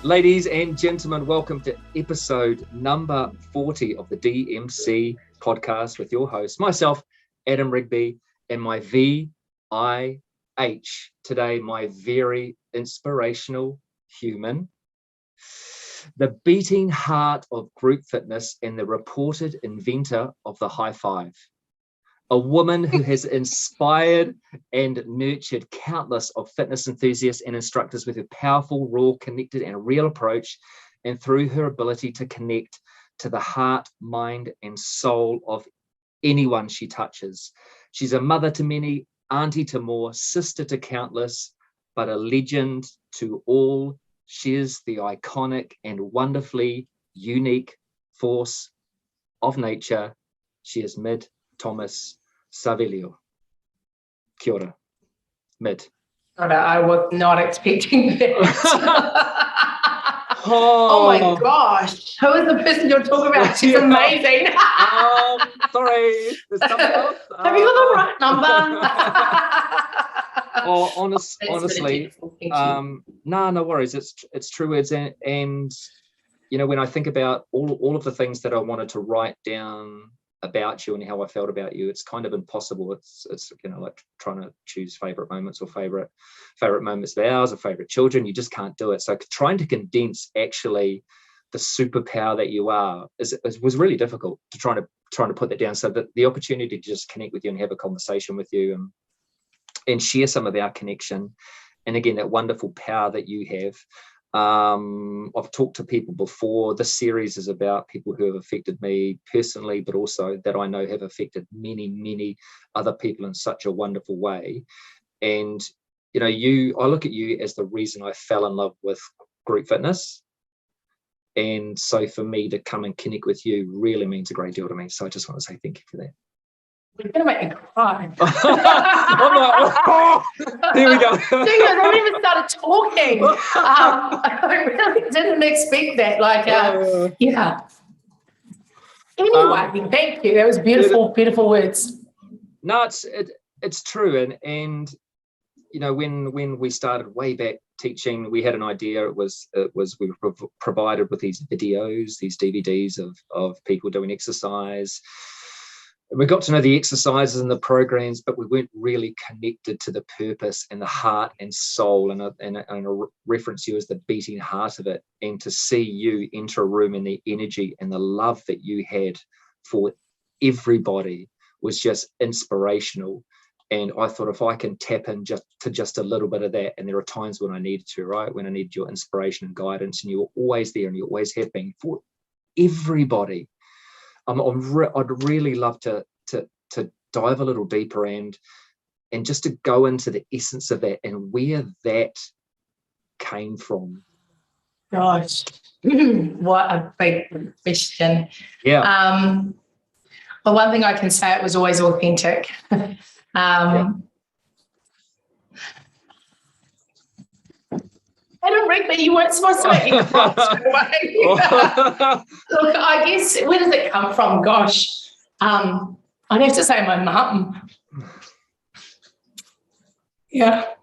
Ladies and gentlemen, welcome to episode number 40 of the D.M.C podcast with your host, myself, Adam Rigby, and my VIH. Today, my very inspirational human, the beating heart of group fitness and the reported inventor of the high five. A woman who has inspired and nurtured countless of fitness enthusiasts and instructors with her powerful, raw, connected, and real approach, and through her ability to connect to the heart, mind, and soul of anyone she touches. She's a mother to many, auntie to more, sister to countless, but a legend to all. She is the iconic and wonderfully unique force of nature. She is Thomas Savelio. Kia ora. I was not expecting that. Oh my gosh. Who is the person you're talking about? She's amazing. Sorry. Have you got the right number? Honestly, no worries. It's true words, and you know, when I think about all of the things that I wanted to write down about you and how I felt about you, it's kind of impossible. It's you know, like trying to choose favorite moments or favorite moments of ours or favorite children. You just can't do it. So trying to condense actually the superpower that you are was really difficult to try to put that down. So that the opportunity to just connect with you and have a conversation with you and share some of our connection, and again, that wonderful power that you have. I've talked to people before. This series is about people who have affected me personally, but also that I know have affected many other people in such a wonderful way. And you know, I look at you as the reason I fell in love with group fitness. And so for me to come and connect with you really means a great deal to me. So I just want to say thank you for that. We're going to make me cry. There we go. I haven't even started talking. I really didn't expect that. Yeah. Anyway, thank you. That was beautiful words. No, it's true. And you know, when we started way back teaching, we had an idea. It was we were provided with these videos, these DVDs of people doing exercise. We got to know the exercises and the programs, but we weren't really connected to the purpose and the heart and soul, and I reference you as the beating heart of it. And to see you enter a room and the energy and the love that you had for everybody was just inspirational. And I thought, if I can tap in just a little bit of that, and there are times when I needed to, right? When I needed your inspiration and guidance, and you were always there and you always have been for everybody. I'd really love to dive a little deeper and just to go into the essence of that and where that came from. Gosh, what a big question. Yeah. Well, one thing I can say, it was always authentic. Yeah. Adam Rigby, you weren't supposed to make me cry straight away. Look, I guess, where does it come from? Gosh, I'd have to say my mum. Yeah.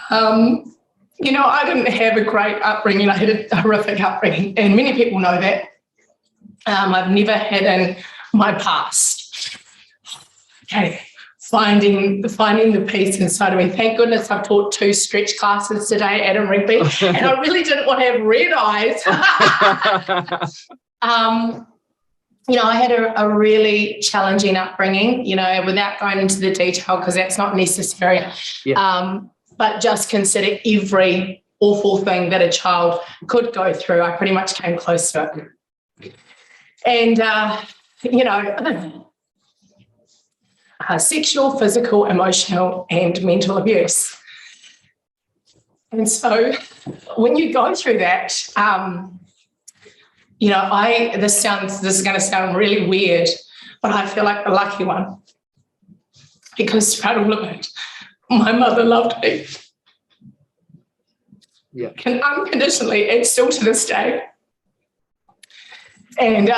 You know, I didn't have a great upbringing. I had a horrific upbringing, and many people know that. I've never had in my past. Okay. Finding the peace inside of me. Thank goodness I've taught 2 stretch classes today, Adam Rigby, and I really didn't want to have red eyes. You know, I had a really challenging upbringing, you know, without going into the detail because that's not necessary. Yeah. But just consider every awful thing that a child could go through. I pretty much came close to it. And, you know, sexual, physical, emotional, and mental abuse. And so when you go through that, you know, this is going to sound really weird, but I feel like the lucky one, because throughout all of it, my mother loved me. Yeah. Unconditionally, and still to this day. And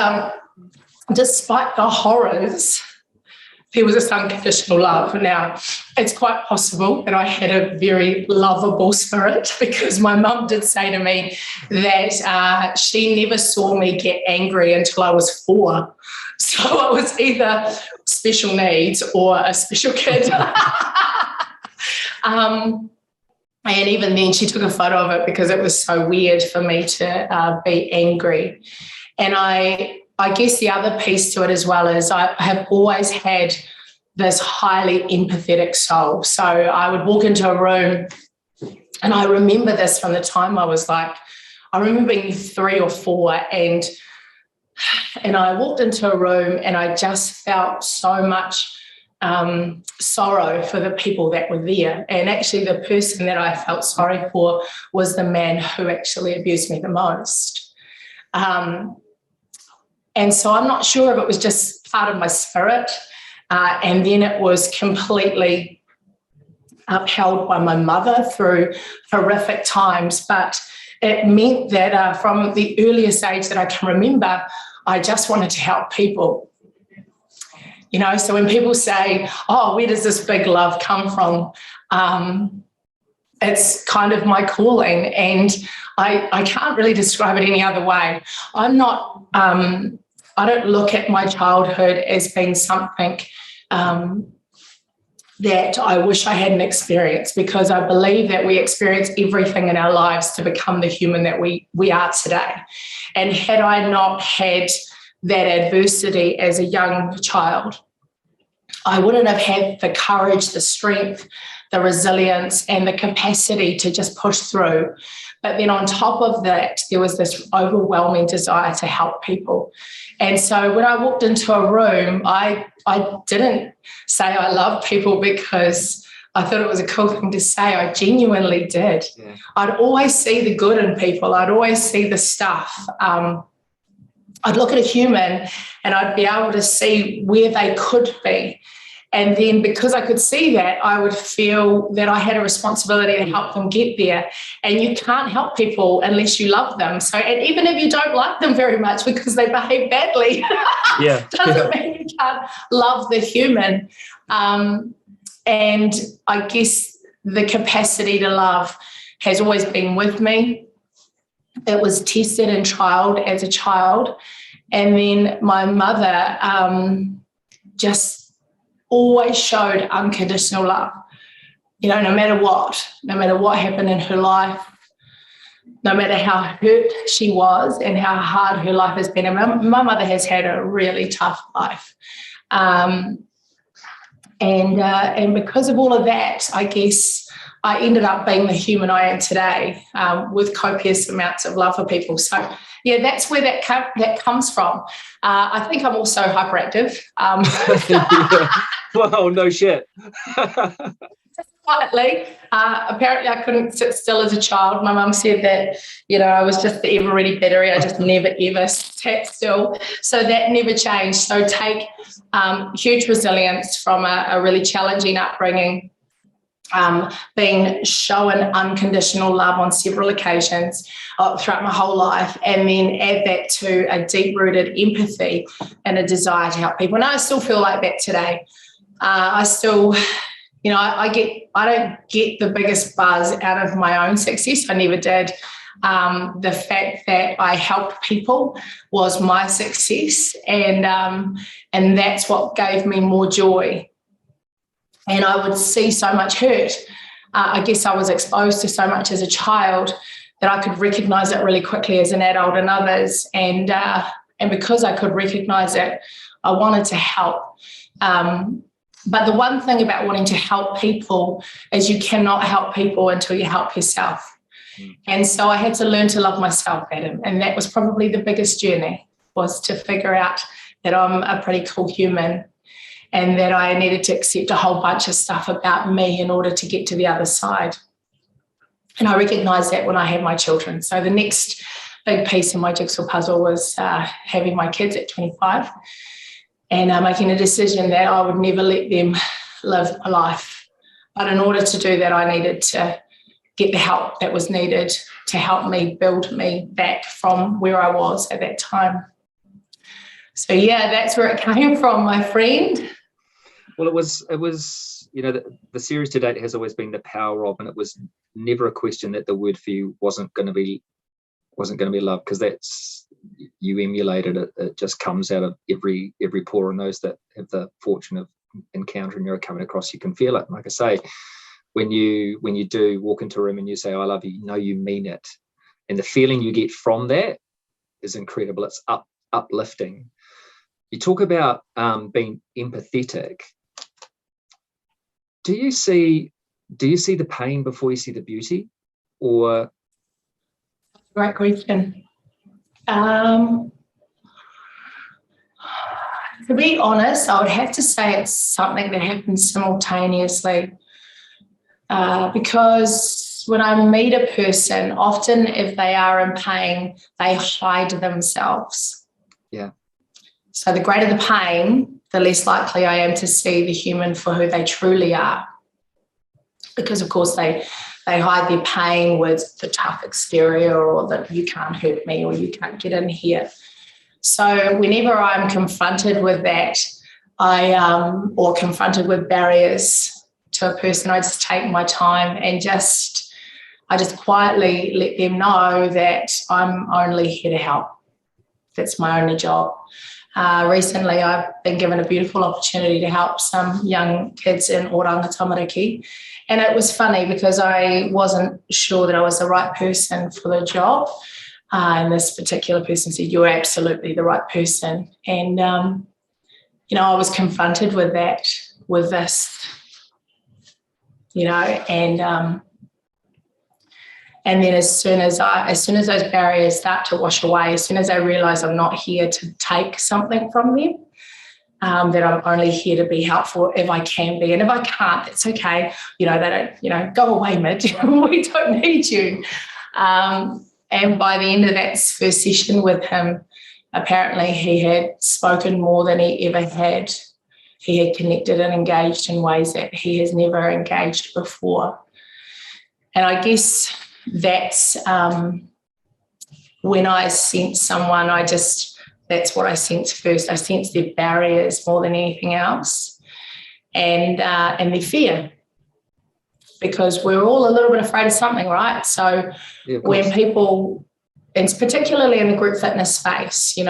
despite the horrors, there was this unconditional love. Now, it's quite possible that I had a very lovable spirit, because my mum did say to me that she never saw me get angry until I was 4. So I was either special needs or a special kid. And even then she took a photo of it because it was so weird for me to be angry. And I guess the other piece to it as well is I have always had this highly empathetic soul. So I would walk into a room, and I remember this from the time I was like, I remember being 3 or 4, and I walked into a room and I just felt so much sorrow for the people that were there. And actually the person that I felt sorry for was the man who actually abused me the most. And so I'm not sure if it was just part of my spirit, and then it was completely upheld by my mother through horrific times. But it meant that from the earliest age that I can remember, I just wanted to help people. You know, so when people say, oh, where does this big love come from? It's kind of my calling, and I can't really describe it any other way. I'm not, I don't look at my childhood as being something that I wish I hadn't experienced, because I believe that we experience everything in our lives to become the human that we are today. And had I not had that adversity as a young child, I wouldn't have had the courage, the strength, the resilience, and the capacity to just push through. But then on top of that, there was this overwhelming desire to help people. And so when I walked into a room, I didn't say I love people because I thought it was a cool thing to say. I genuinely did. Yeah. I'd always see the good in people. I'd always see the stuff. I'd look at a human and I'd be able to see where they could be. And then because I could see that, I would feel that I had a responsibility to help them get there. And you can't help people unless you love them. So, and even if you don't like them very much because they behave badly, doesn't mean you can't love the human. And I guess the capacity to love has always been with me. It was tested and trialed as a child. And then my mother just always showed unconditional love, you know, no matter what happened in her life, no matter how hurt she was and how hard her life has been. And my mother has had a really tough life. And because of all of that, I guess I ended up being the human I am today, with copious amounts of love for people. So, yeah, that's where that comes from. I think I'm also hyperactive. Well, no shit. Quietly. Apparently, I couldn't sit still as a child. My mum said that, you know, I was just the ever-ready battery. I just never, ever sat still. So that never changed. So take huge resilience from a really challenging upbringing, being shown unconditional love on several occasions throughout my whole life, and then add that to a deep-rooted empathy and a desire to help people. And I still feel like that today. I still, you know, I don't get the biggest buzz out of my own success. I never did. The fact that I helped people was my success, and that's what gave me more joy. And I would see so much hurt. I guess I was exposed to so much as a child that I could recognise it really quickly as an adult in others. And because I could recognise it, I wanted to help. But the one thing about wanting to help people is you cannot help people until you help yourself. And so I had to learn to love myself, Adam. And that was probably the biggest journey, was to figure out that I'm a pretty cool human, and that I needed to accept a whole bunch of stuff about me in order to get to the other side. And I recognised that when I had my children. So the next big piece in my jigsaw puzzle was having my kids at 25 and making a decision that I would never let them live a life. But in order to do that, I needed to get the help that was needed to help me build me back from where I was at that time. So, yeah, that's where it came from, my friend. Well, it was, the series to date has always been the power of, and it was never a question that the word for you wasn't going to be love, because that's, you emulated it. It just comes out of every pore, and those that have the fortune of encountering or coming across, you can feel it. Like I say, when you do walk into a room and you say, I love you, you mean it. And the feeling you get from that is incredible. It's uplifting. You talk about being empathetic. Do you see the pain before you see the beauty? Or Great question. To be honest, I would have to say it's something that happens simultaneously, because when I meet a person, often if they are in pain, they hide themselves. Yeah. So the greater the pain, the less likely I am to see the human for who they truly are. Because, of course, they hide their pain with the tough exterior, or that you can't hurt me, or you can't get in here. So whenever I'm confronted with that, or confronted with barriers to a person, I just take my time and I just quietly let them know that I'm only here to help. That's my only job. Recently, I've been given a beautiful opportunity to help some young kids in Oranga Tamariki. And it was funny because I wasn't sure that I was the right person for the job. And this particular person said, you're absolutely the right person. And, I was confronted with this, and then as soon as those barriers start to wash away, as soon as I realise I'm not here to take something from them, that I'm only here to be helpful if I can be. And if I can't, that's okay. They don't, go away, mid. We don't need you. And by the end of that first session with him, apparently he had spoken more than he ever had. He had connected and engaged in ways that he has never engaged before. And I guess that's when I sense someone, that's what I sense first. I sense their barriers more than anything else, and their fear, because we're all a little bit afraid of something, right? So yeah, when people, and particularly in the group fitness space, in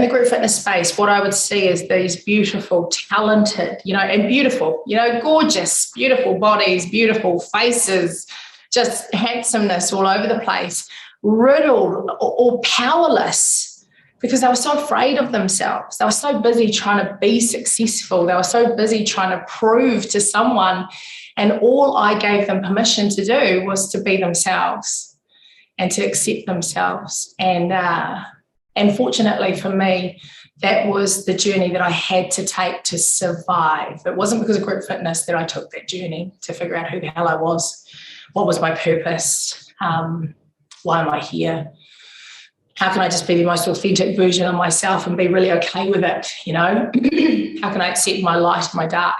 the group fitness space, what I would see is these beautiful, talented, and beautiful, gorgeous, beautiful bodies, beautiful faces, just handsomeness all over the place, riddled or powerless, because they were so afraid of themselves. They were so busy trying to be successful. They were so busy trying to prove to someone. And all I gave them permission to do was to be themselves and to accept themselves. And fortunately for me, that was the journey that I had to take to survive. It wasn't because of group fitness that I took that journey to figure out who the hell I was. What was my purpose? Why am I here? How can I just be the most authentic version of myself and be really okay with it? How can I accept my light and my dark?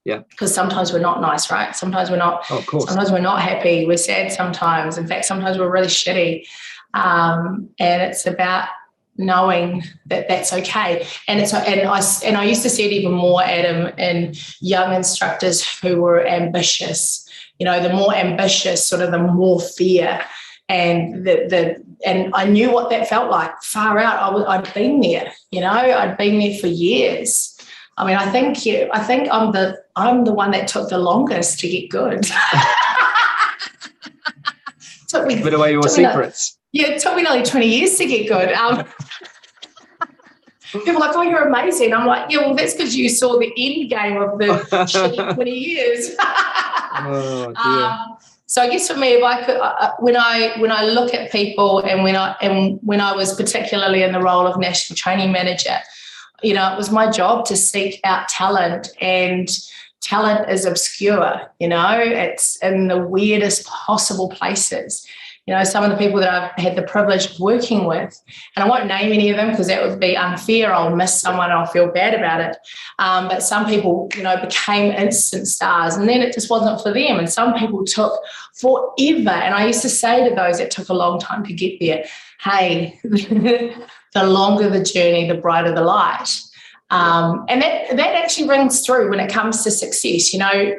Yeah. Because sometimes we're not nice, right? Sometimes we're not. Oh, of course. Sometimes we're not happy. We're sad sometimes. In fact, sometimes we're really shitty. And it's about knowing that that's okay. And I used to see it even more, Adam, in young instructors who were ambitious. The more ambitious, sort of the more fear. And and I knew what that felt like. Far out, I'd been there. I'd been there for years. I mean, I think I'm the one that took the longest to get good. Give it away your secrets. It took me nearly 20 years to get good. People are like, oh, you're amazing. I'm like, yeah, well, that's because you saw the end game of the shitty 20 years. Oh, dear. So I guess for me, if I could, when I look at people, and when I was particularly in the role of national training manager, it was my job to seek out talent, and talent is obscure. It's in the weirdest possible places. Some of the people that I've had the privilege of working with, and I won't name any of them because that would be unfair. I'll miss someone. I'll feel bad about it. But some people, became instant stars, and then it just wasn't for them. And some people took forever. And I used to say to those that took a long time to get there, hey, the longer the journey, the brighter the light. And that actually rings through when it comes to success. You know,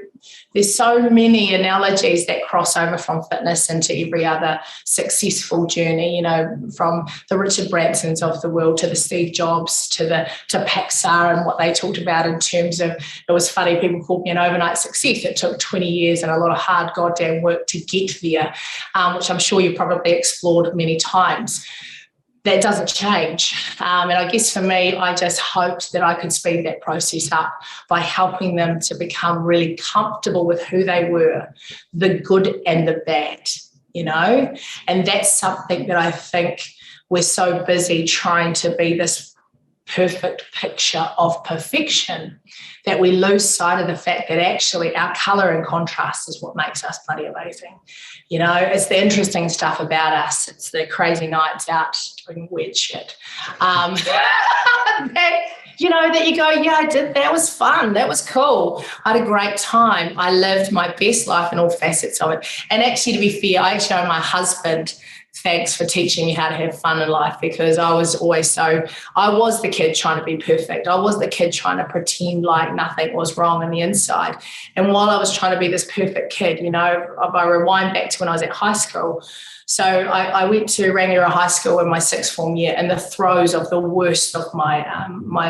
there's so many analogies that cross over from fitness into every other successful journey, you know, from the Richard Bransons of the world to the Steve Jobs to Pixar and what they talked about in terms of, it was funny, people called me an overnight success. It took 20 years and a lot of hard goddamn work to get there, which I'm sure you've probably explored many times. That doesn't change. And I guess for me, I just hoped that I could speed that process up by helping them to become really comfortable with who they were, the good and the bad, you know? And that's something that I think we're so busy trying to be this perfect picture of perfection that we lose sight of the fact that actually our colour and contrast is what makes us bloody amazing. You know, it's the interesting stuff about us. It's the crazy nights out doing weird shit. You know, that you go, yeah, I did. That was fun. That was cool. I had a great time. I lived my best life in all facets of it. And actually, to be fair, I show my husband thanks for teaching me how to have fun in life, because I was the kid trying to be perfect. I was the kid trying to pretend like nothing was wrong on the inside. And while I was trying to be this perfect kid, you know, if I rewind back to when I was at high school, so I went to Rangiora High School in my sixth form year in the throes of the worst of my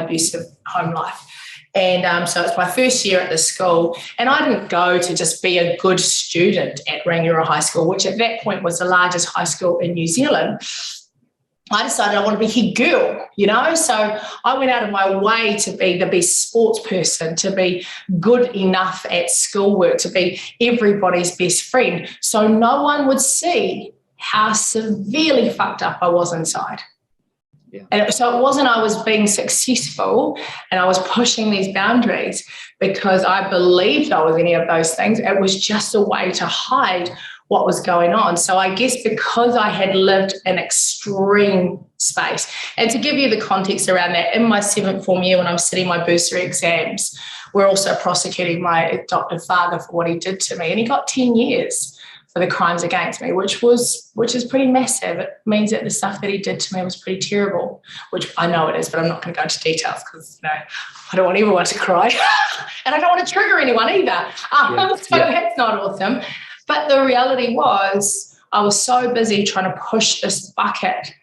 abusive home life. And so it's my first year at the school, and I didn't go to just be a good student at Rangiora High School, which at that point was the largest high school in New Zealand. I decided I want to be head girl, you know, so I went out of my way to be the best sports person, to be good enough at schoolwork, to be everybody's best friend, so no one would see how severely fucked up I was inside. Yeah. And so it wasn't I was being successful and I was pushing these boundaries because I believed I was any of those things. It was just a way to hide what was going on. So I guess because I had lived an extreme space, and to give you the context around that, in my seventh form year when I'm sitting my bursary exams, we're also prosecuting my adoptive father for what he did to me, and he got 10 years for the crimes against me, which is pretty massive. It means that the stuff that he did to me was pretty terrible, which I know it is, but I'm not going to go into details because, you know, I don't want everyone to cry and I don't want to trigger anyone either. That's not awesome. But the reality was I was so busy trying to push this bucket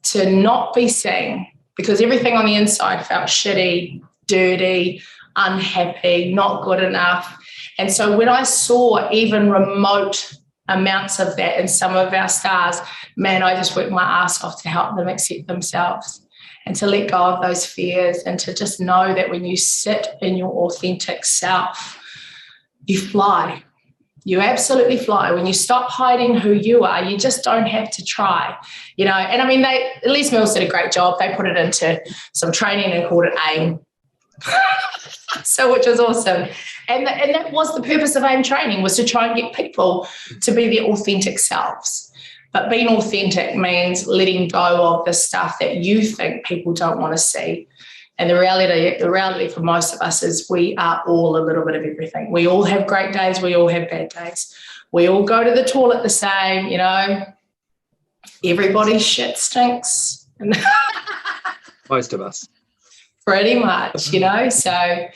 to not be seen because everything on the inside felt shitty, dirty, unhappy, not good enough. And so when I saw even remote amounts of that in some of our stars, man, I just worked my ass off to help them accept themselves and to let go of those fears and to just know that when you sit in your authentic self, you fly. You absolutely fly. When you stop hiding who you are, you just don't have to try, you know. And I mean, Les Mills did a great job. They put it into some training and called it AIM. So, which was awesome. And that was the purpose of AIM training, was to try and get people to be their authentic selves. But being authentic means letting go of the stuff that you think people don't want to see. And the reality for most of us is we are all a little bit of everything. We all have great days. We all have bad days. We all go to the toilet the same, you know. Everybody's shit stinks. Most of us. Pretty much, you know. So,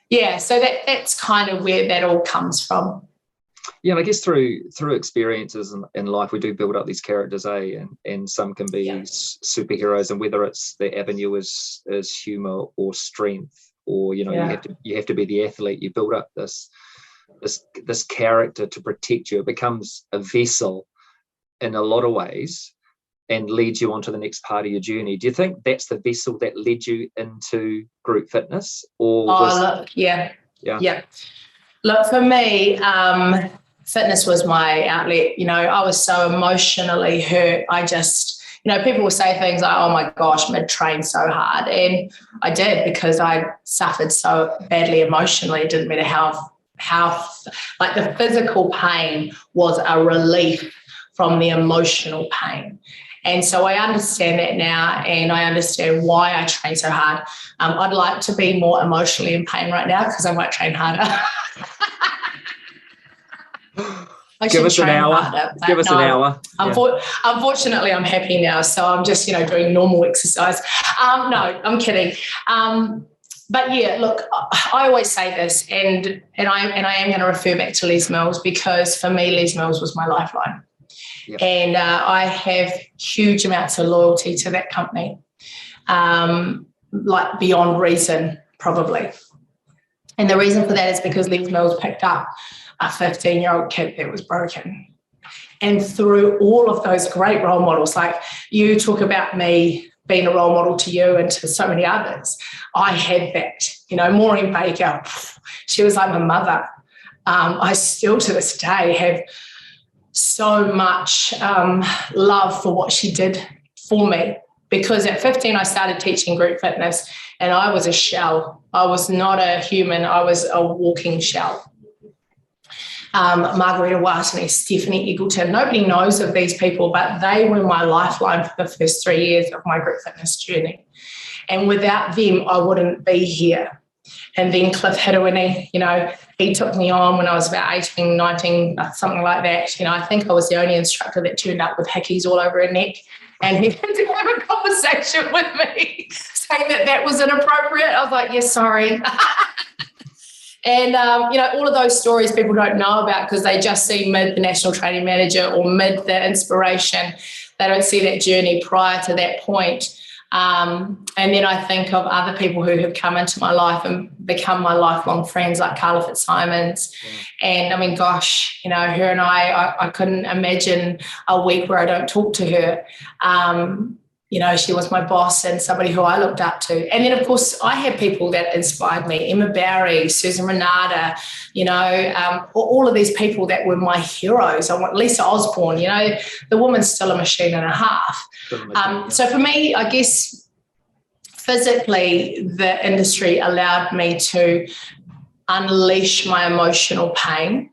yeah, so that's kind of where that all comes from. Yeah, and I guess through experiences in life, we do build up these characters, and some can be superheroes, and whether it's the avenue is humor or strength, or you know, you have to be the athlete. You build up this character to protect you. It becomes a vessel in a lot of ways, and leads you on to the next part of your journey. Do you think that's the vessel that led you into group fitness? Or Look, for me, fitness was my outlet. You know, I was so emotionally hurt. I just, you know, people will say things like, oh my gosh, I'd trained so hard. And I did, because I suffered so badly emotionally. It didn't matter how like the physical pain was a relief from the emotional pain. And so I understand that now, and I understand why I train so hard. I'd like to be more emotionally in pain right now because I might train harder. I Give should us an train hour. harder, but Give us an hour. Unfortunately, I'm happy now, so I'm just, doing normal exercise. No, I'm kidding. But yeah, look, I always say this, and I am going to refer back to Les Mills, because for me, Les Mills was my lifeline. Yep. And I have huge amounts of loyalty to that company, like beyond reason, probably. And the reason for that is because Les Mills picked up a 15-year-old kid that was broken. And through all of those great role models, like you talk about me being a role model to you and to so many others, I had that. Maureen Baker, she was like my mother. I still to this day have so much love for what she did for me, because at 15 I started teaching group fitness and I was a shell. I was not a human. I was a walking shell. Margarita Watney, Stephanie Eagleton, nobody knows of these people, but they were my lifeline for the first 3 years of my group fitness journey. And without them, I wouldn't be here. And then Cliff Hiddewini, he took me on when I was about 18, 19, something like that. I think I was the only instructor that turned up with hickeys all over her neck. And he had to have a conversation with me saying that was inappropriate. I was like, yes, sorry. And, all of those stories people don't know about because they just see mid the national training manager or mid the inspiration. They don't see that journey prior to that point. And then I think of other people who have come into my life and become my lifelong friends, like Carla Fitzsimons. Yeah. And I mean, gosh, her and I couldn't imagine a week where I don't talk to her. She was my boss and somebody who I looked up to. And then, of course, I had people that inspired me. Emma Barry, Susan Renata, all of these people that were my heroes. I want Lisa Osborne, the woman's still a machine and a half. So for me, I guess physically the industry allowed me to unleash my emotional pain.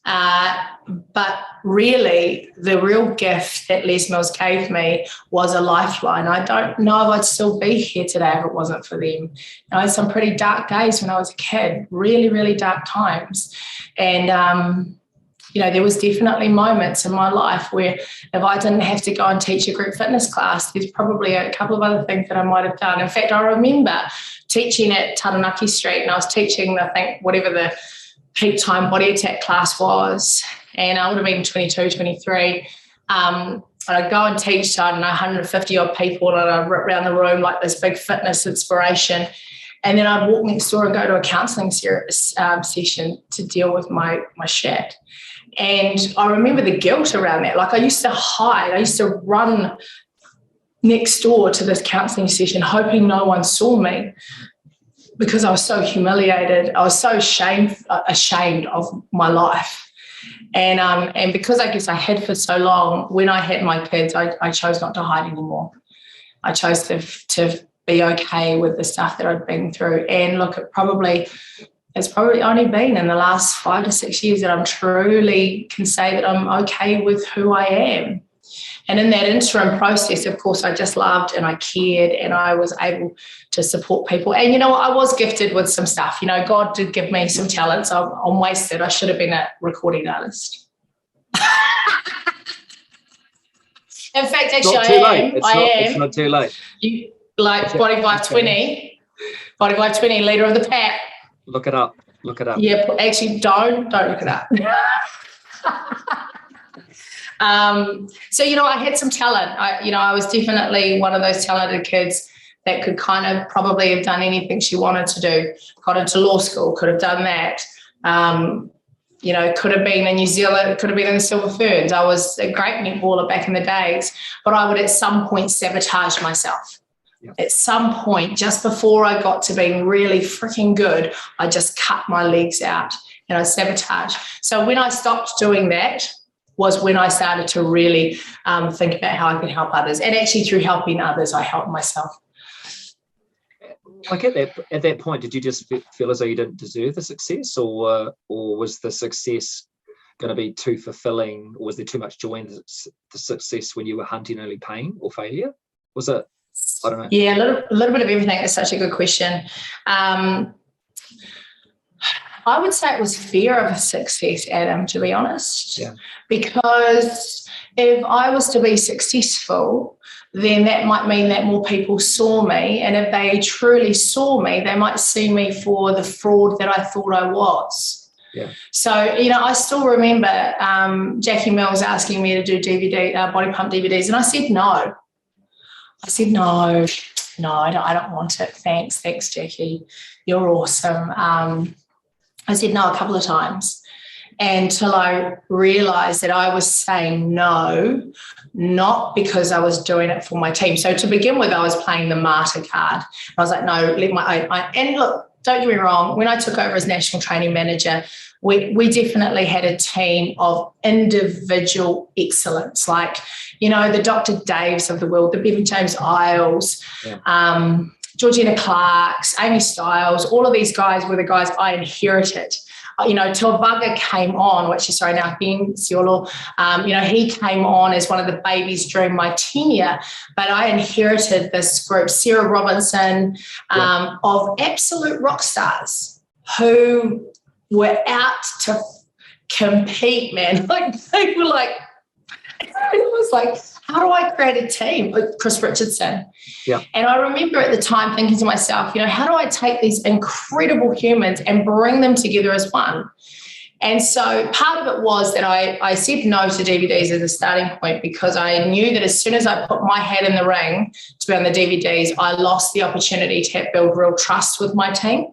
But really, the real gift that Les Mills gave me was a lifeline. I don't know if I'd still be here today if it wasn't for them. I had some pretty dark days when I was a kid, really, really dark times. And, there was definitely moments in my life where if I didn't have to go and teach a group fitness class, there's probably a couple of other things that I might have done. In fact, I remember teaching at Taranaki Street, and I was teaching, I think, whatever the peak time body attack class was, and I would have been 22, 23. And I'd go and teach to, 150 odd people, and I'd rip around the room like this big fitness inspiration. And then I'd walk next door and go to a counselling session to deal with my shit. And I remember the guilt around that. Like I used to hide. I used to run next door to this counselling session hoping no one saw me, because I was so humiliated. I was so ashamed of my life. And because I guess I hid for so long, when I had my kids, I chose not to hide anymore. I chose to be okay with the stuff that I'd been through. And look, it's probably only been in the last 5 to 6 years that I'm truly can say that I'm okay with who I am. And in that interim process, of course, I just loved and I cared and I was able to support people. And, I was gifted with some stuff. God did give me some talents. I'm wasted. I should have been a recording artist. In fact, actually, I am. It's not too late. You, like Body 520, leader of the pack. Look it up. Yeah, actually, don't look it up. So, I had some talent. I was definitely one of those talented kids that could kind of probably have done anything she wanted to do. Got into law school, could have done that. Could have been in New Zealand, could have been in the Silver Ferns. I was a great netballer back in the days, but I would at some point sabotage myself. Yeah. At some point, just before I got to being really freaking good, I just cut my legs out and I sabotage. So when I stopped doing that was when I started to really think about how I could help others. And actually through helping others, I helped myself. Like at that point, did you just feel as though you didn't deserve the success, or was the success going to be too fulfilling, or was there too much joy in the success when you were hunting only pain or failure? Was it, I don't know. Yeah, a little bit of everything. It's such a good question. I would say it was fear of success, Adam, to be honest. Yeah. Because if I was to be successful, then that might mean that more people saw me. And if they truly saw me, they might see me for the fraud that I thought I was. Yeah. So, you know, I still remember Jackie Mills asking me to do body pump DVDs, and I said no. I said no, I don't want it. Thanks, Jackie. You're awesome. I said no a couple of times until I realised that I was saying no, not because I was doing it for my team. So to begin with, I was playing the martyr card. I was like, no, and look, don't get me wrong, when I took over as national training manager, we definitely had a team of individual excellence, like, you know, the Dr. Daves of the world, the Bevan James Isles, Georgina Clarks, Amy Stiles, all of these guys were the guys I inherited. You know, Tilvaga came on, which is, sorry, now Ben Siolo, you know, he came on as one of the babies during my tenure, but I inherited this group, Sarah Robinson, of absolute rock stars who were out to compete, man. Like, they were like, it was like, how do I create a team? Chris Richardson. Yeah. And I remember at the time thinking to myself, you know, how do I take these incredible humans and bring them together as one? And so part of it was that I said no to DVDs as a starting point, because I knew that as soon as I put my hat in the ring to be on the DVDs, I lost the opportunity to build real trust with my team.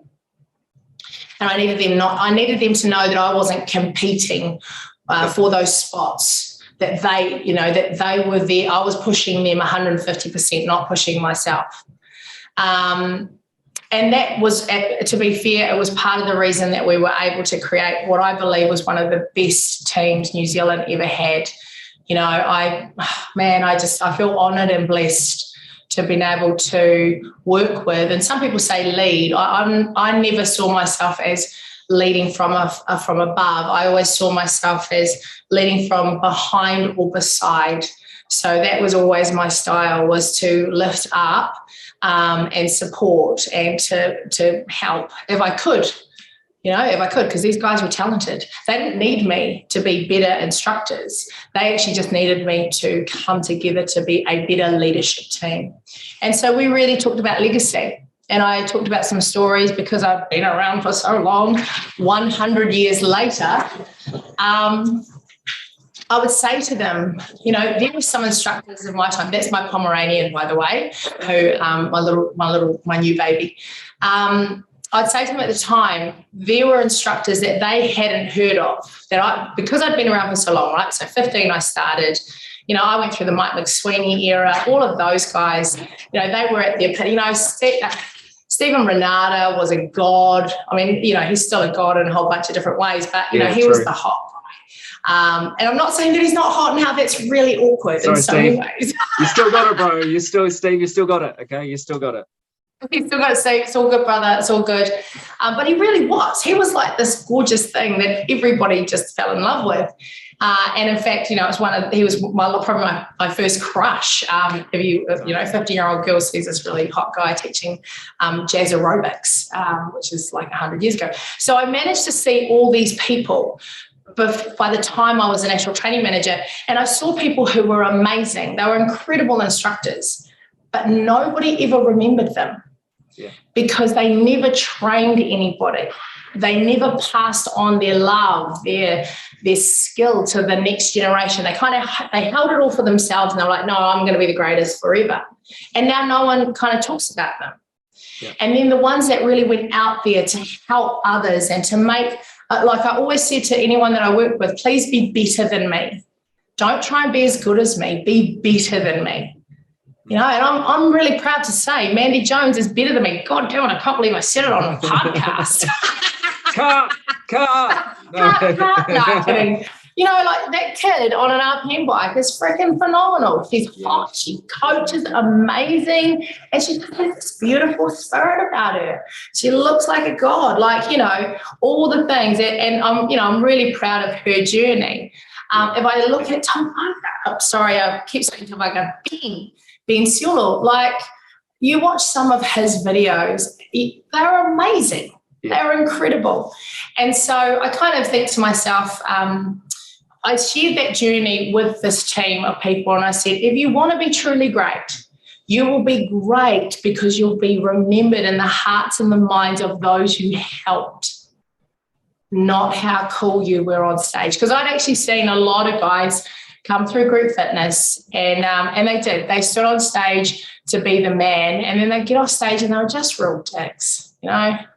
And I needed them to know that I wasn't competing for those spots, that they were there. I was pushing them 150%, not pushing myself. And that was, to be fair, it was part of the reason that we were able to create what I believe was one of the best teams New Zealand ever had. You know, I feel honoured and blessed to have been able to work with, and some people say lead. I never saw myself as leading from above. I always saw myself as leading from behind or beside. So that was always my style, was to lift up and support and to help if I could. Because these guys were talented. They didn't need me to be better instructors. They actually just needed me to come together to be a better leadership team. And so we really talked about legacy. And I talked about some stories, because I've been around for so long, 100 years later. I would say to them, you know, there were some instructors of my time. That's my Pomeranian, by the way, who my new baby. I'd say to them at the time, there were instructors that they hadn't heard of, because I'd been around for so long, right? So 15, I started. You know, I went through the Mike McSweeney era. All of those guys, you know, they were at their peak. You know, Stephen Renata was a god. I mean, you know, he's still a god in a whole bunch of different ways, but, you know, he was the hot guy. And I'm not saying that he's not hot now. That's really awkward in so many ways. You still got it, bro. Steve, you still got it, okay? You still got it. He's still got to say, it's all good, brother. It's all good. But he really was. He was like this gorgeous thing that everybody just fell in love with. And in fact, you know, he was probably my first crush. If you 15-year-old girl sees this really hot guy teaching jazz aerobics, which is like 100 years ago. So I managed to see all these people. But by the time I was a national training manager, and I saw people who were amazing. They were incredible instructors, but nobody ever remembered them. Yeah. Because they never trained anybody. They never passed on their love, their skill to the next generation. They held it all for themselves, and they were like, no, I'm going to be the greatest forever. And now no one kind of talks about them. Yeah. And then the ones that really went out there to help others and to make, like I always said to anyone that I work with, please be better than me. Don't try and be as good as me. Be better than me. You know, and I'm really proud to say Mandy Jones is better than me. God damn it, I can't believe I said it on a podcast. Cut. No, kidding. You know, like that kid on an RPM bike is freaking phenomenal. She's hot, she coaches amazing, and she has this beautiful spirit about her. She looks like a god, like, you know, all the things. And I'm really proud of her journey. If I look at I keep saying Tomaga, Ben Siolo, like, you watch some of his videos, they're amazing. Yeah. They're incredible. And so I kind of think to myself, I shared that journey with this team of people, and I said, if you want to be truly great, you will be great because you'll be remembered in the hearts and the minds of those who helped, not how cool you were on stage. Because I'd actually seen a lot of guys come through group fitness, and they did. They stood on stage to be the man, and then they get off stage and they were just real dicks,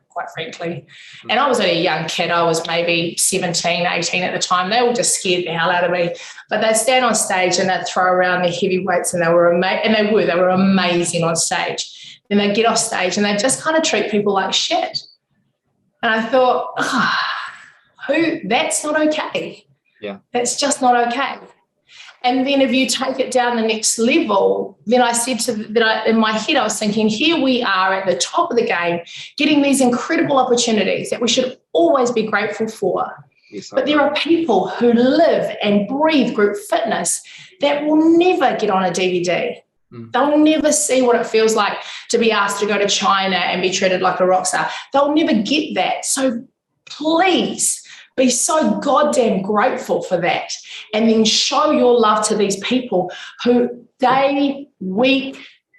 quite frankly. And I was a young kid. I was maybe 17, 18 at the time. They all just scared the hell out of me. But they'd stand on stage and they'd throw around their heavy weights, and they were amazing on stage. Then they'd get off stage and they'd just kind of treat people like shit. And I thought, that's not okay. Yeah. That's just not okay. And then if you take it down the next level, then I said in my head, I was thinking, here we are at the top of the game, getting these incredible opportunities that we should always be grateful for. Yes, but there are people who live and breathe group fitness that will never get on a DVD. They'll never see what it feels like to be asked to go to China and be treated like a rock star. They'll never get that. So please be so goddamn grateful for that, and then show your love to these people who day, week,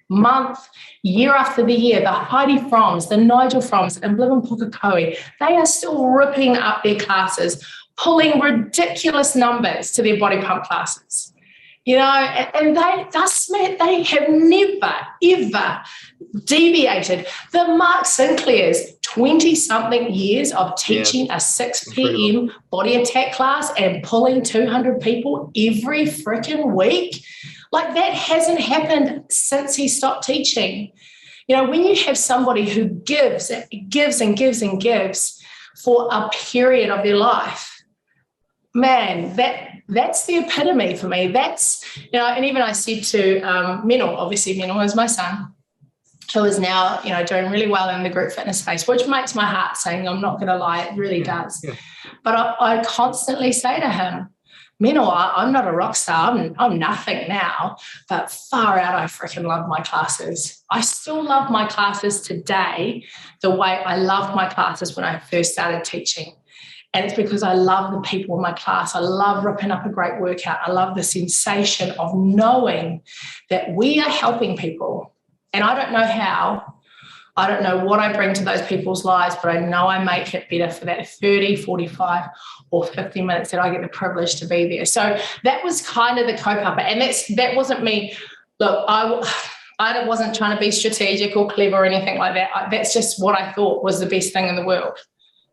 month, year after the year, the Heidi Froms, the Nigel Froms, and Bliven Pukekohe, they are still ripping up their classes, pulling ridiculous numbers to their body pump classes. And they have never, ever deviated. The Mark Sinclair's 20-something years of teaching a 6 p.m. body attack class and pulling 200 people every freaking week, like that hasn't happened since he stopped teaching. When you have somebody who gives and gives and gives for a period of their life, man, that's the epitome for me. That's, and even I said to Menel, obviously Menel is my son, who is now, doing really well in the group fitness space, which makes my heart sing. I'm not going to lie, it really does. Yeah. But I constantly say to him, Menel, I'm not a rock star. I'm nothing now, but far out, I freaking love my classes. I still love my classes today the way I loved my classes when I first started teaching. And it's because I love the people in my class. I love ripping up a great workout. I love the sensation of knowing that we are helping people. And I don't know how. I don't know what I bring to those people's lives, but I know I make it better for that 30, 45 or 50 minutes that I get the privilege to be there. So that was kind of the kaupapa. And that wasn't me. Look, I wasn't trying to be strategic or clever or anything like that. That's just what I thought was the best thing in the world.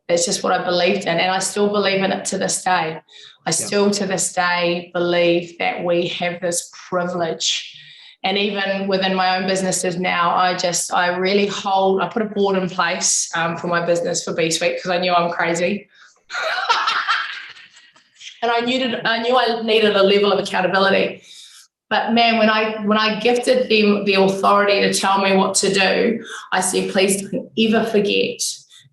That's just what I believed in, and I still believe in it to this day. I still to this day believe that we have this privilege. And even within my own businesses now, I put a board in place for my business for B-Suite because I knew I'm crazy. And I knew I needed a level of accountability. But man, when I gifted them the authority to tell me what to do, I said, please don't ever forget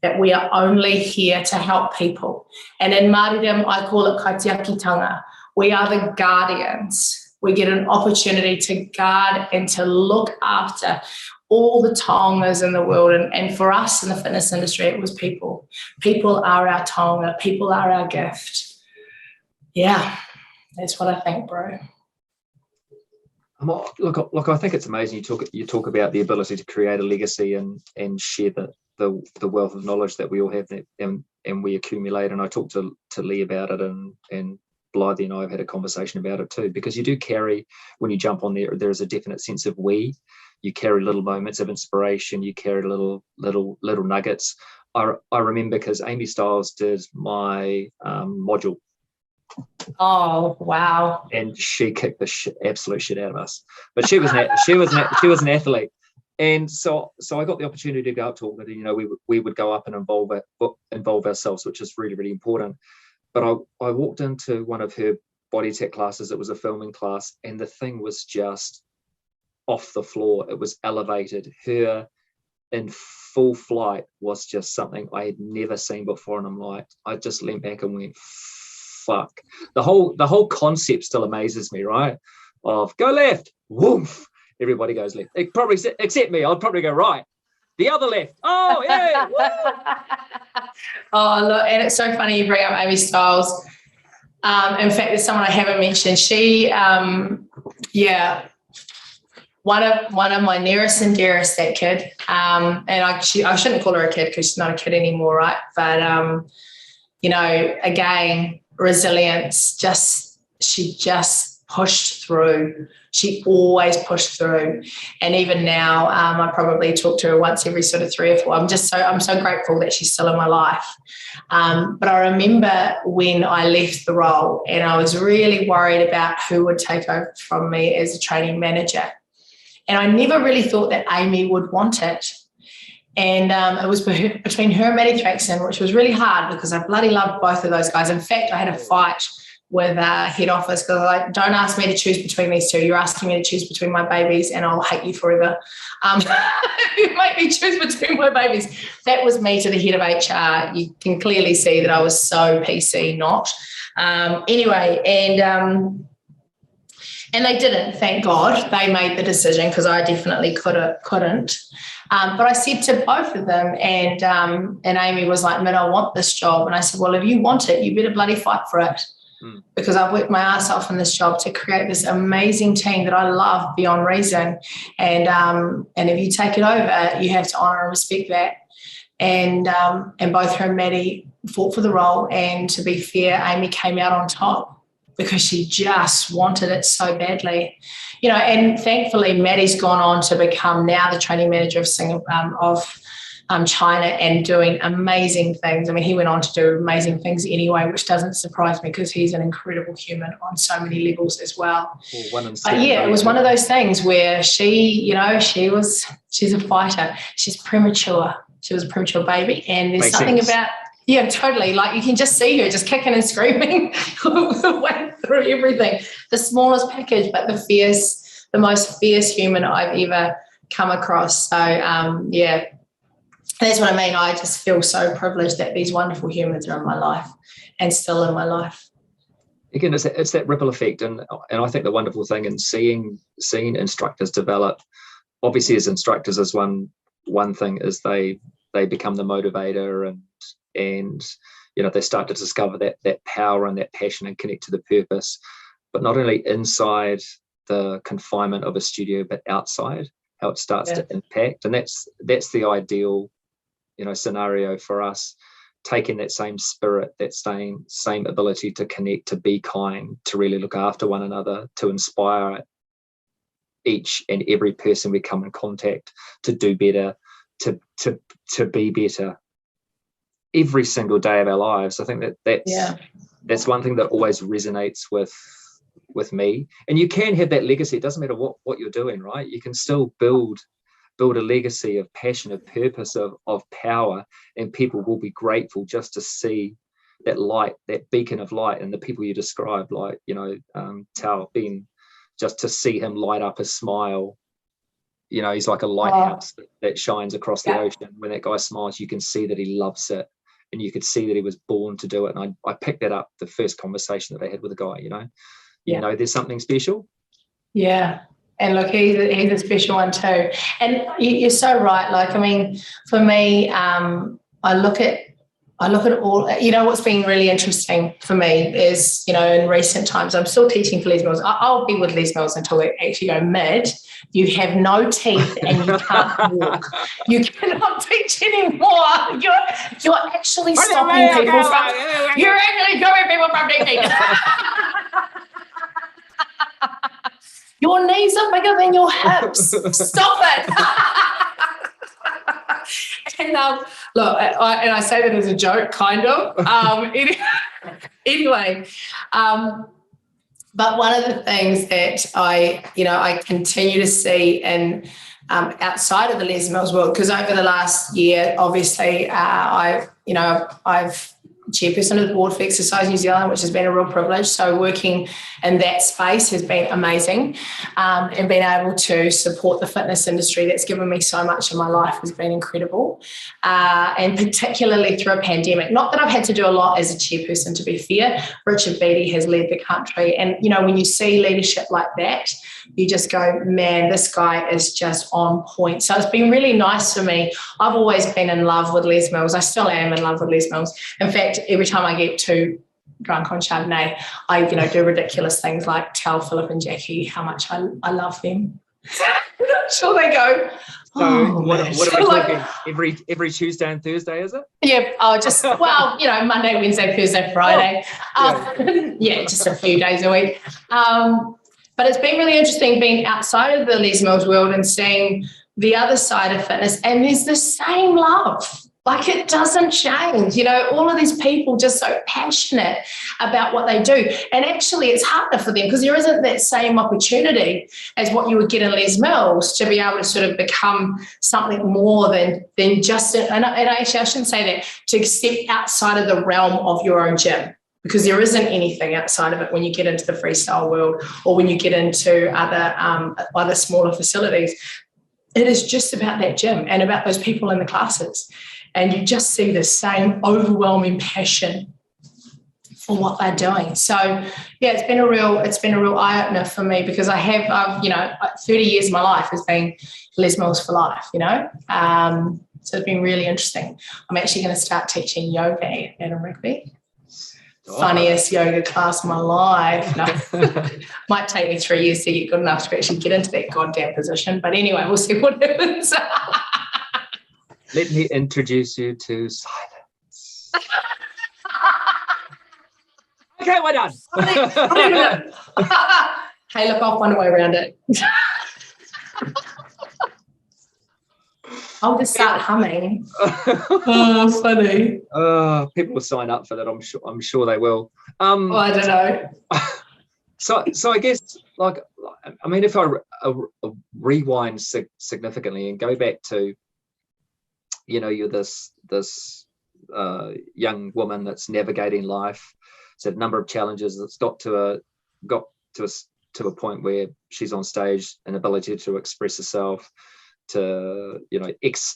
that we are only here to help people. And in Māoridom, I call it kaitiakitanga. We are the guardians. We get an opportunity to guard and to look after all the taongas in the world. And for us in the fitness industry, it was people. People are our taonga. People are our gift. Yeah, that's what I think, bro. Look, I think it's amazing. You talk about the ability to create a legacy and share the wealth of knowledge that we all have and we accumulate. And I talked to Lee about it, and Blythe and I have had a conversation about it too, because you do carry, when you jump on there is a definite sense of we. You carry little moments of inspiration. You carry little nuggets. I remember because Amy Stiles did my module. Oh wow! And she kicked the absolute shit out of us. But she was an athlete. And so I got the opportunity to go up to her. We would go up and involve ourselves, which is really, really important. But I walked into one of her body tech classes. It was a filming class, and the thing was just off the floor. It was elevated. Her in full flight was just something I had never seen before. And I'm like, I just leant back and went, fuck. The whole concept still amazes me, right? Of go left, woof. Everybody goes left. It probably, except me, I'd probably go right, the other left. Oh, yeah. Oh, look, and it's so funny you bring up Amy Styles. In fact, there's someone I haven't mentioned. She, one of my nearest and dearest, that kid. And I shouldn't call her a kid because she's not a kid anymore, right? But, again, resilience, she just pushed through. She always pushed through. And even now, I probably talk to her once every sort of 3 or 4. I'm so grateful that she's still in my life. But I remember when I left the role and I was really worried about who would take over from me as a training manager. And I never really thought that Amy would want it. And it was between her and Maddie Traxon, which was really hard because I bloody loved both of those guys. In fact, I had a fight with head office because I was like, don't ask me to choose between these two. You're asking me to choose between my babies and I'll hate you forever. You make me choose between my babies. That was me to the head of HR. You can clearly see that I was so PC not. Anyway, and they didn't, thank God. They made the decision because I definitely couldn't. But I said to both of them, and Amy was like, "Mid, I want this job." And I said, "Well, if you want it, you better bloody fight for it." Because I've worked my ass off in this job to create this amazing team that I love beyond reason. And if you take it over, you have to honour and respect that. And both her and Maddie fought for the role. And to be fair, Amy came out on top because she just wanted it so badly. And thankfully, Maddie's gone on to become now the training manager of China and doing amazing things. I mean, he went on to do amazing things anyway, which doesn't surprise me because he's an incredible human on so many levels as well. But yeah, it was one of those things where she's a fighter. She's premature. She was a premature baby. And there's something about, yeah, totally. Like you can just see her just kicking and screaming way through everything. The smallest package, but the most fierce human I've ever come across. So, yeah. That's what I mean. I just feel so privileged that these wonderful humans are in my life and still in my life. Again, it's that ripple effect, and I think the wonderful thing in seeing instructors develop, obviously as instructors, is one thing is they become the motivator and they start to discover that power and that passion and connect to the purpose, but not only inside the confinement of a studio, but outside, how it starts to impact, and that's the ideal scenario for us, taking that same spirit, that same ability to connect, to be kind, to really look after one another, to inspire each and every person we come in contact to do better, to be better every single day of our lives. I think that's one thing that always resonates with me. And you can have that legacy. It doesn't matter what you're doing, right? You can still build a legacy of passion, of purpose, of power, and people will be grateful just to see that light, that beacon of light, and the people you described, like Tao Ben, just to see him light up a smile. He's like a lighthouse that shines across the ocean. When that guy smiles, you can see that he loves it, and you could see that he was born to do it. And I picked that up the first conversation that I had with a guy. There's something special. Yeah. And look, he's a special one too. And you're so right. Like, I mean, for me, I look at all, what's been really interesting for me is, in recent times, I'm still teaching for Les Mills. I'll be with Les Mills until we actually go mid. You have no teeth and you can't walk. You cannot teach anymore. You're actually stopping people from teaching. Your knees are bigger than your hips. Stop it. And look, I say that as a joke, kind of. Anyway, but one of the things that I continue to see in outside of the Les Mills world, because over the last year, obviously, I've chairperson of the board for Exercise New Zealand, which has been a real privilege. So working in that space has been amazing, and being able to support the fitness industry that's given me so much in my life has been incredible, and particularly through a pandemic. Not that I've had to do a lot as a chairperson, to be fair. Richard Beattie has led the country, and when you see leadership like that, you just go, man, this guy is just on point. So it's been really nice for me. I've always been in love with Les Mills. I still am in love with Les Mills. In fact, every time I get too drunk on Chardonnay, I do ridiculous things like tell Philip and Jackie how much I love them. I'm sure they go, so what are we talking? Every Tuesday and Thursday, is it? Yeah, Monday, Wednesday, Thursday, Friday. Just a few days a week. But it's been really interesting being outside of the Les Mills world and seeing the other side of fitness, and there's the same love. Like, it doesn't change. All of these people just so passionate about what they do. And actually it's harder for them because there isn't that same opportunity as what you would get in Les Mills to be able to sort of become something more than just, and actually I shouldn't say that, to step outside of the realm of your own gym, because there isn't anything outside of it when you get into the freestyle world or when you get into other smaller facilities. It is just about that gym and about those people in the classes. And you just see the same overwhelming passion for what they're doing. So yeah, it's been a real eye-opener for me, because I've 30 years of my life has been Les Mills for life, so it's been really interesting. I'm actually going to start teaching yoga at rugby. Funniest yoga class of my life. No, might take me 3 years to get good enough to actually get into that goddamn position. But anyway, we'll see what happens. Let me introduce you to silence. Okay, we're done. Hey, look, I'll find a way around it. I'll just start humming. Oh, funny. People will sign up for that. I'm sure they will. I don't know. So I guess, if I rewind significantly and go back to, you're this young woman that's navigating life. It's a number of challenges. That's got to a point where she's on stage, an ability to express herself, to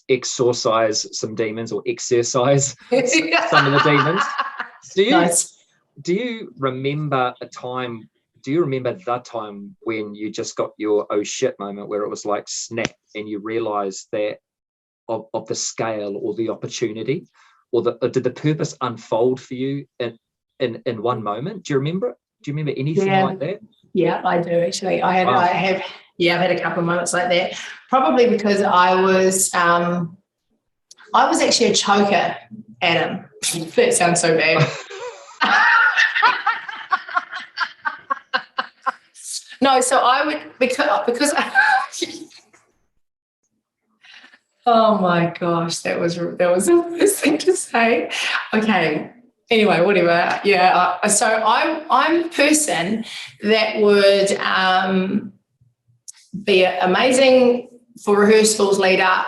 exorcise some demons, or exercise some of the demons. Do you remember the time when you just got your oh shit moment, where it was like snap and you realized that of the scale or the opportunity, or did the purpose unfold for you in one moment? Do you remember it? Do you remember anything like that? Yeah, I do actually. I have had a couple of moments like that. Probably because I was actually a choker, Adam. That sounds so bad. No, so I would, because oh my gosh, that was the worst thing to say. Okay. Anyway, whatever. Yeah. So I'm a person that would be amazing for rehearsals lead up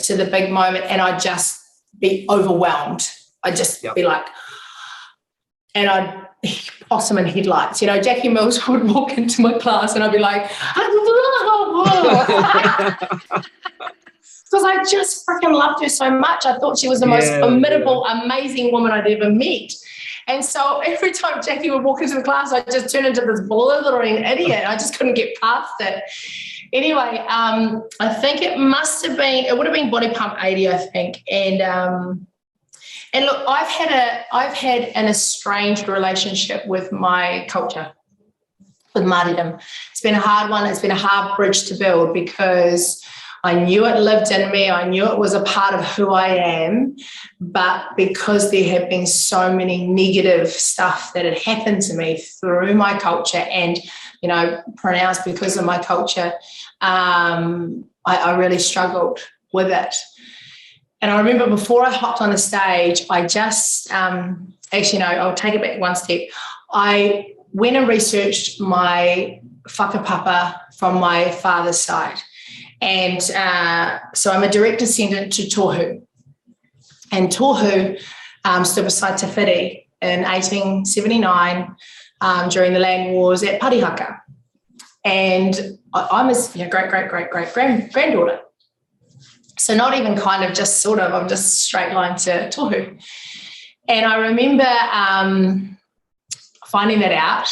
to the big moment, and I'd just be overwhelmed. I'd just be like, and I'd possum in headlights. Jackie Mills would walk into my class and I'd be like, because I just freaking loved her so much. I thought she was the most formidable, amazing woman I'd ever met. And so every time Jackie would walk into the class, I just turned into this blithering idiot. I just couldn't get past it. Anyway, I think it would have been Body Pump 80, I think. And look, I've had an estranged relationship with my culture, with Māoridom. It's been a hard one. It's been a hard bridge to build, because I knew it lived in me. I knew it was a part of who I am, but because there had been so many negative stuff that had happened to me through my culture and, pronounced because of my culture, I really struggled with it. And I remember before I hopped on the stage, I just, I'll take it back one step. I went and researched my whakapapa from my father's side. And so I'm a direct descendant to Tohu. And Tohu stood beside Te Whiri in 1879 during the land wars at Parihaka. And I'm his great-great-great-great-granddaughter. So not even kind of just sort of, I'm just straight line to tohu. And I remember finding that out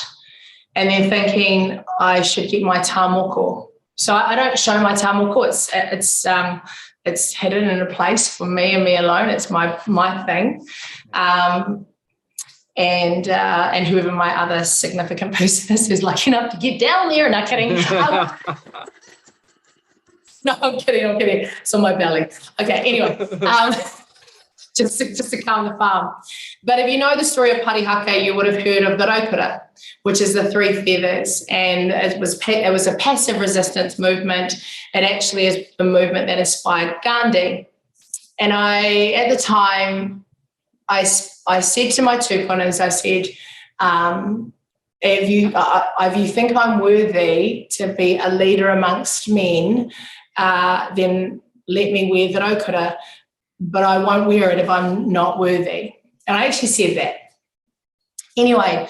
and then thinking I should get my tā moko. So I don't show my tā moko. It's hidden in a place for me and me alone. It's my thing. And whoever my other significant person is who's lucky enough to get down there. No, kidding. No, I'm kidding. It's on my belly. Okay, anyway, just to calm the farm. But if you know the story of Parihaka, you would have heard of the raukura, which is the 3 feathers. And it was a passive resistance movement. It actually is the movement that inspired Gandhi. And at the time, I said to my tūponas, I said, if you think I'm worthy to be a leader amongst men, then let me wear the raukura, but I won't wear it if I'm not worthy. And I actually said that. Anyway,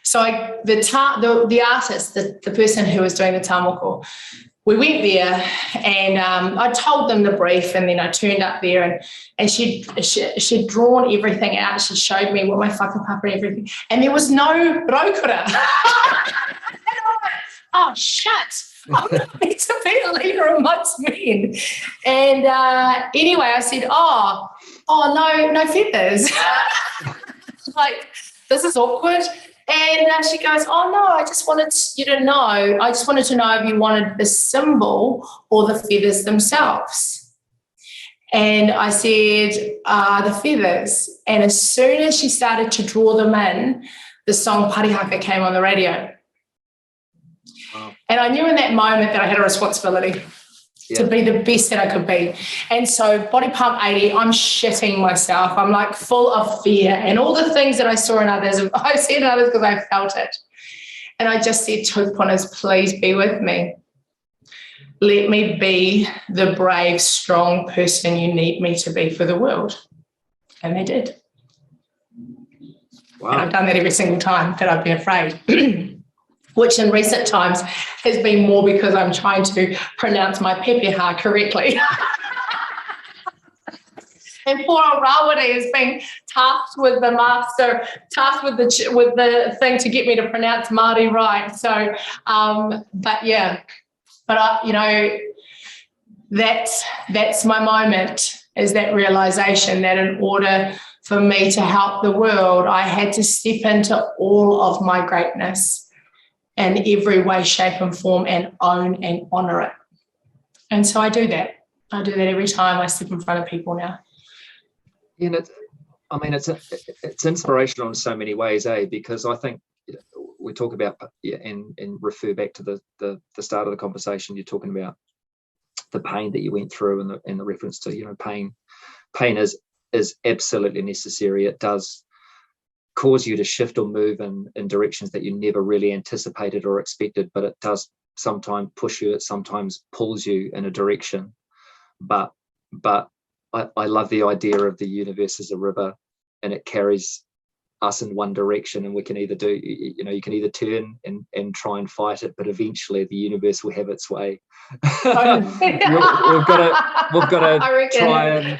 so the artist, the person who was doing the tā moko, we went there and I told them the brief, and then I turned up there and she'd drawn everything out. She showed me what my whakapapa and everything, and there was no raukura. Oh, shit. I'm not meant to be a leader amongst men. And anyway, I said, oh, no feathers. Like, this is awkward. And she goes, oh, no, I just wanted you to know. I just wanted to know if you wanted the symbol or the feathers themselves. And I said, the feathers. And as soon as she started to draw them in, the song Parihaka came on the radio. Wow. And I knew in that moment that I had a responsibility to be the best that I could be. And so body pump 80, I'm shitting myself. I'm like full of fear and all the things that I saw in others. I've seen in others because I felt it. And I just said, tūponas, please be with me. Let me be the brave, strong person you need me to be for the world. And they did. Wow. And I've done that every single time that I've been afraid. Which in recent times has been more because I'm trying to pronounce my pepeha correctly. And poor old Rawari is being tasked with the master, tasked with the thing to get me to pronounce Māori right. So, that's my moment, is that realization that in order for me to help the world, I had to step into all of my greatness in every way, shape and form, and own and honour it. And so I do that. I do that every time I step in front of people now. Yeah, it's inspirational in so many ways, because I think we talk about and refer back to the start of the conversation. You're talking about the pain that you went through and the reference to, pain. Pain is absolutely necessary. It does cause you to shift or move in directions that you never really anticipated or expected, but it does sometimes push you, it sometimes pulls you in a direction. But I love the idea of the universe as a river, and it carries us in one direction, and we can either do, you can either turn and try and fight it, but eventually the universe will have its way. we've got to try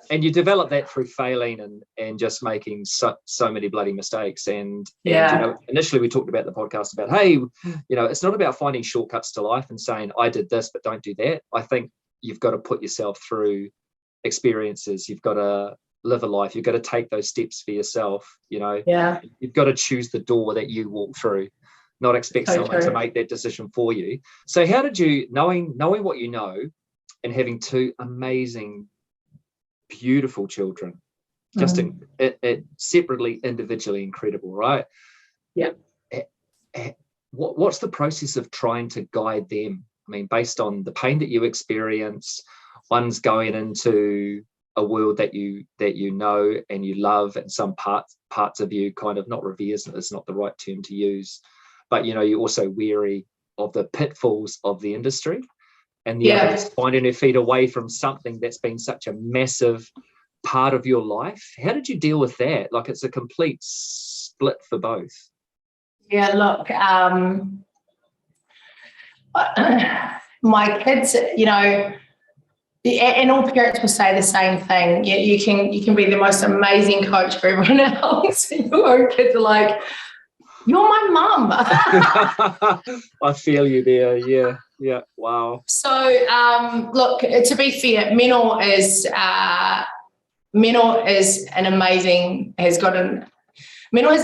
and you develop that through failing and just making so many bloody mistakes. And initially we talked about the podcast about, hey, it's not about finding shortcuts to life and saying I did this but don't do that. I think you've got to put yourself through experiences. You've got to live a life. You've got to take those steps for yourself. You've got to choose the door that you walk through, not expect someone to make that decision for you. So how did you, knowing what you know and having 2 amazing, beautiful children, just separately, individually incredible, right? Yeah. What's the process of trying to guide them? I mean, based on the pain that you experience, one's going into a world that you know and you love, and some parts of you kind of not reveres, is not the right term to use, but you're also wary of the pitfalls of the industry, and the other is finding her feet away from something that's been such a massive part of your life. How did you deal with that? Like, it's a complete split for both. Yeah, look, my kids, you know, and all parents will say the same thing. You can be the most amazing coach for everyone else. Your own kids are like, you're my mum. I feel you there. Yeah. Wow. So, look, to be fair, Menor is Menor has an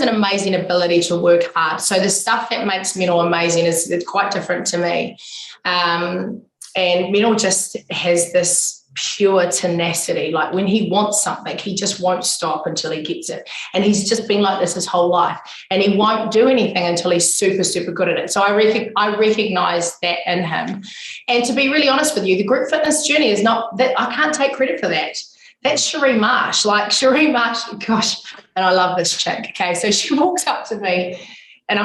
amazing ability to work hard. So the stuff that makes Menor amazing is quite different to me. And Menor just has this pure tenacity. Like when he wants something, he just won't stop until he gets it. And he's just been like this his whole life. And he won't do anything until he's super, super good at it. So I recognize that in him. And to be really honest with you, the group fitness journey is not that, I can't take credit for that. That's Cherie Marsh. Like Cherie Marsh, gosh, and I love this chick. Okay, so she walks up to me, and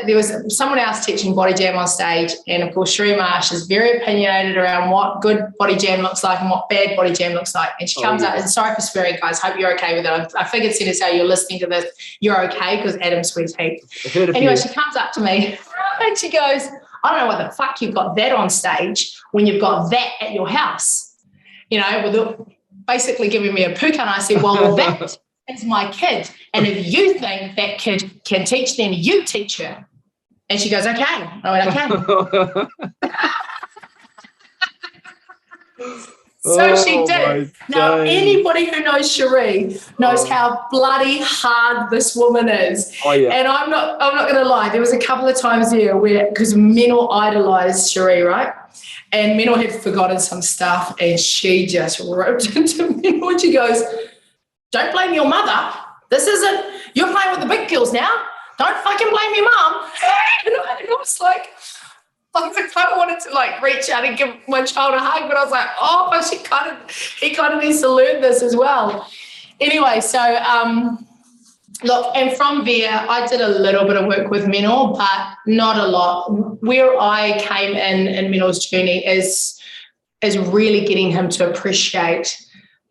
there was someone else teaching body jam on stage, and of course Cherie Marsh is very opinionated around what good body jam looks like and what bad body jam looks like. And she comes up, and sorry for swearing, guys, hope you're okay with it. I figured seeing as how you're listening to this, you're okay, because Adam swears heaps. Anyway, she comes up to me and she goes, I don't know why the fuck you've got that on stage when you've got that at your house. You know, basically giving me a puka, and I said, well, that is my kid. And if you think that kid can teach, then you teach her. And she goes, okay. I went, okay. So she did. Now, anybody who knows Cherie knows how bloody hard this woman is. Oh, yeah. And I'm not going to lie. There was a couple of times there where, because Menor idolized Cherie, right? And Menor had forgotten some stuff, and she just ripped into Menor, and she goes, don't blame your mother. This isn't, you're playing with the big girls now. Don't fucking blame your mum. And I was like, I kind of wanted to like reach out and give my child a hug, but I was like, oh, but he kind of needs to learn this as well. Anyway, so look, and from there, I did a little bit of work with Menor, but not a lot. Where I came in Menor's journey is really getting him to appreciate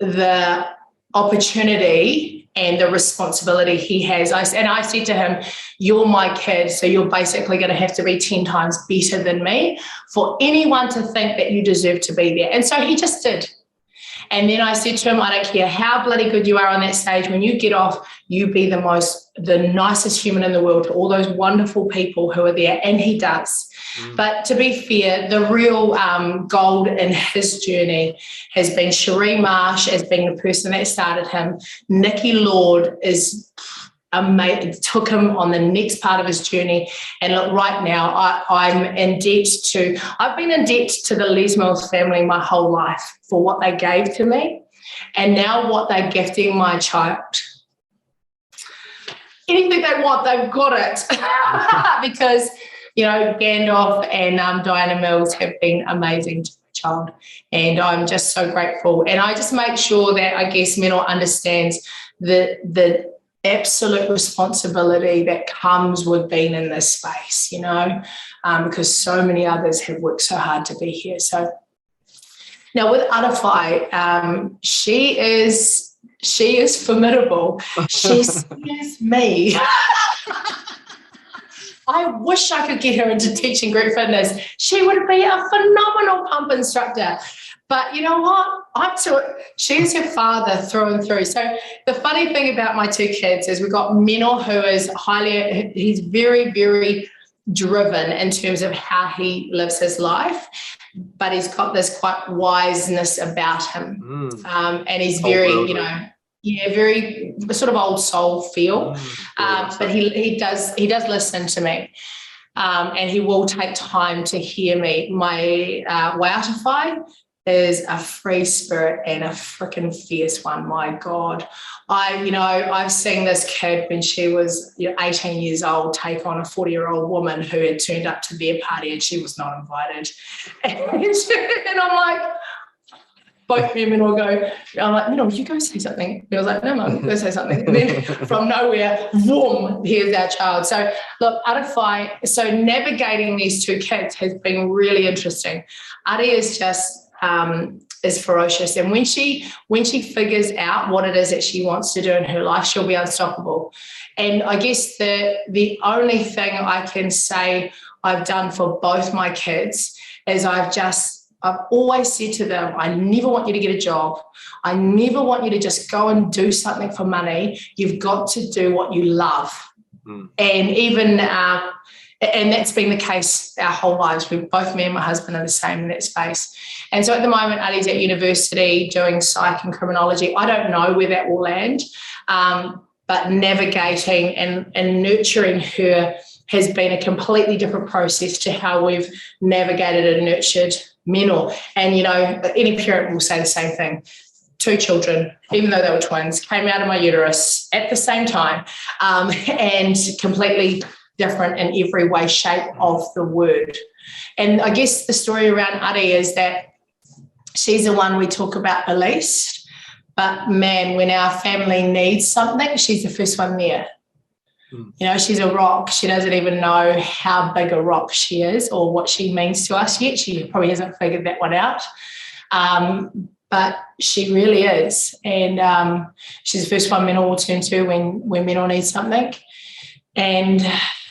the opportunity and the responsibility he has. I said to him, you're my kid, so you're basically going to have to be 10 times better than me for anyone to think that you deserve to be there. And so he just did. And then I said to him, I don't care how bloody good you are on that stage, when you get off, you be the nicest human in the world to all those wonderful people who are there. And he does. But to be fair, the real gold in his journey has been Cherie Marsh as being the person that started him. Nikki Lord is amazing, took him on the next part of his journey. And look, right now, I've been in debt to the Les Mills family my whole life for what they gave to me, and now what they're gifting my child. Anything they want, they've got it. Because, you know, Gandalf and Diana Mills have been amazing to my child, and I'm just so grateful. And I just make sure that, I guess, Menor understands the absolute responsibility that comes with being in this space, you know, because so many others have worked so hard to be here. So now with Aunty, she is formidable. She scares me. I wish I could get her into teaching group fitness. She would be a phenomenal pump instructor. But you know what? She is her father through and through. So the funny thing about my two kids is we've got Menor, who is he's very, very driven in terms of how he lives his life, but he's got this quite wiseness about him. And he's very, very sort of old soul feel. But he does listen to me. And he will take time to hear me. My Aunty is a free spirit and a freaking fierce one. My God. I've seen this kid when she was 18 years old take on a 40-year-old woman who had turned up to their party and she was not invited. And I'm like, both me and Menor go, I'm like, Menor, you go say something. And I was like, no, Mum, go say something. And then from nowhere, boom, here's our child. So look, Aunty, so navigating these two kids has been really interesting. Aunty is just, is ferocious. And when she figures out what it is that she wants to do in her life, she'll be unstoppable. And I guess the only thing I can say I've done for both my kids is I've always said to them, I never want you to get a job. I never want you to just go and do something for money. You've got to do what you love. And even and that's been the case our whole lives. We both, me and my husband, are the same in that space. And so at the moment, Aunty's at university doing psych and criminology. I don't know where that will land, but navigating and nurturing her has been a completely different process to how we've navigated and nurtured Menor. And, any parent will say the same thing. 2 children, even though they were twins, came out of my uterus at the same time, and completely different in every way, shape of the word. And I guess the story around Aunty is that she's the one we talk about the least, but man, when our family needs something, she's the first one there. She's a rock. She doesn't even know how big a rock she is or what she means to us yet. She probably hasn't figured that one out. But she really is. And she's the first one Menor will turn to when Menor needs something. And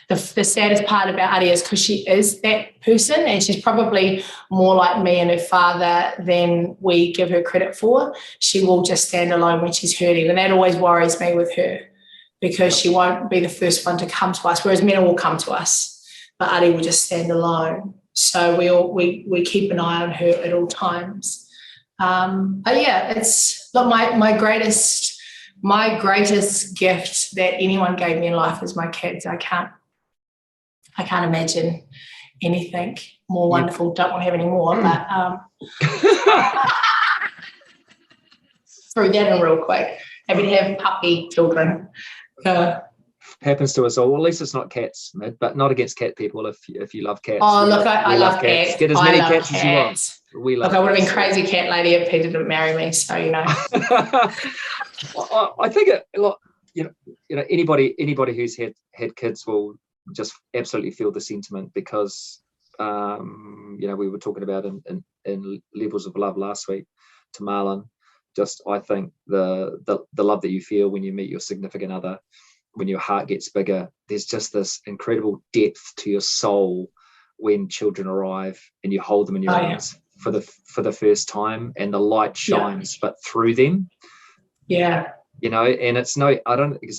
the saddest part about Aunty is because she is that person, and she's probably more like me and her father than we give her credit for. She will just stand alone when she's hurting. And that always worries me with her, because she won't be the first one to come to us, whereas Menor will come to us, but Aunty will just stand alone. So we keep an eye on her at all times. But yeah, it's not my greatest gift that anyone gave me in life is my kids. I can't imagine anything more wonderful. Don't want to have any more, but threw that in real quick. Happy to have puppy children. Happens to us all. At least it's not cats, but not against cat people. If you love cats, I love cats. Get as many cats as you want. We love. Look, I would have been crazy cat lady if Peter didn't marry me. So I think anybody who's had kids will just absolutely feel the sentiment, because we were talking about in levels of love last week to Marlon. Just, I think the love that you feel when you meet your significant other, when your heart gets bigger, there's just this incredible depth to your soul when children arrive and you hold them in your arms for the first time, and the light shines, but through them. Yeah. And it's I don't think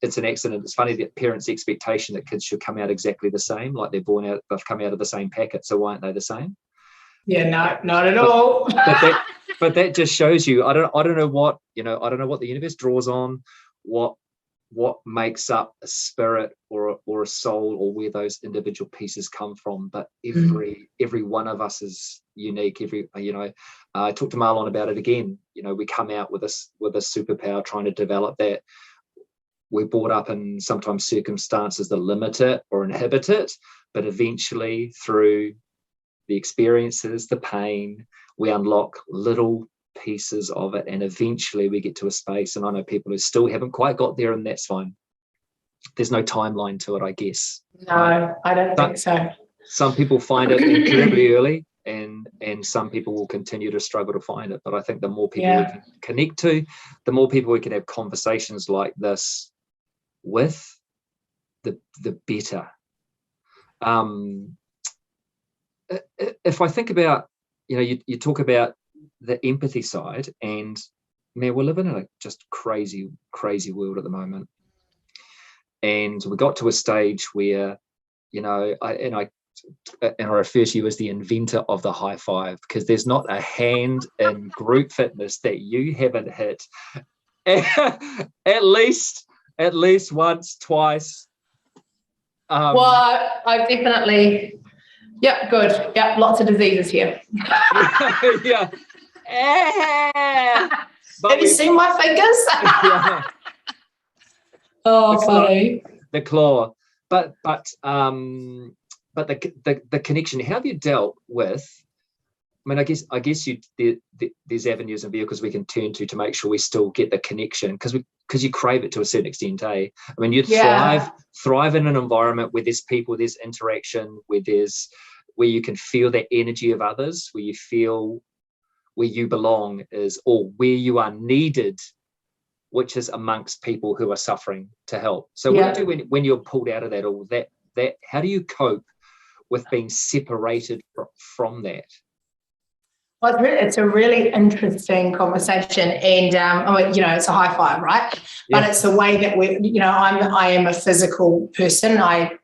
it's an accident. It's funny that parents' expectation that kids should come out exactly the same, like they've come out of the same packet. So why aren't they the same? Yeah, no, not at all. But that just shows you. I don't know what the universe draws on, what makes up a spirit or a soul, or where those individual pieces come from. But every one of us is unique. I talked to Marlon about it again. We come out with a superpower, trying to develop that. We're brought up in sometimes circumstances that limit it or inhibit it, but eventually through the experiences, the pain, we unlock little pieces of it, and eventually we get to a space. And I know people who still haven't quite got there, and that's fine. There's no timeline to it, I guess. No, I don't think so. Some people find it incredibly early, and some people will continue to struggle to find it. But I think the more people we can connect to, the more people we can have conversations like this with, the better. If I think about, you talk about the empathy side, and man, we're living in a just crazy world at the moment. And we got to a stage where, I refer to you as the inventor of the high five, because there's not a hand in group fitness that you haven't hit at least once, twice. Well, I've definitely. Yep, good. Yep, lots of diseases here. Yeah. Have you seen my fingers? Oh, funny. The claw. But the connection. How have you dealt with? I mean, I guess there's avenues and vehicles we can turn to make sure we still get the connection, because you crave it to a certain extent, eh? I mean, you thrive in an environment where there's people, there's interaction, where you can feel the energy of others, where where you belong is, or where you are needed, which is amongst people who are suffering to help. So what do you do when you're pulled out of that, or that how do you cope with being separated from that? Well, it's a really interesting conversation, and it's a high five, right? Yeah. But it's the way that I am a physical person. I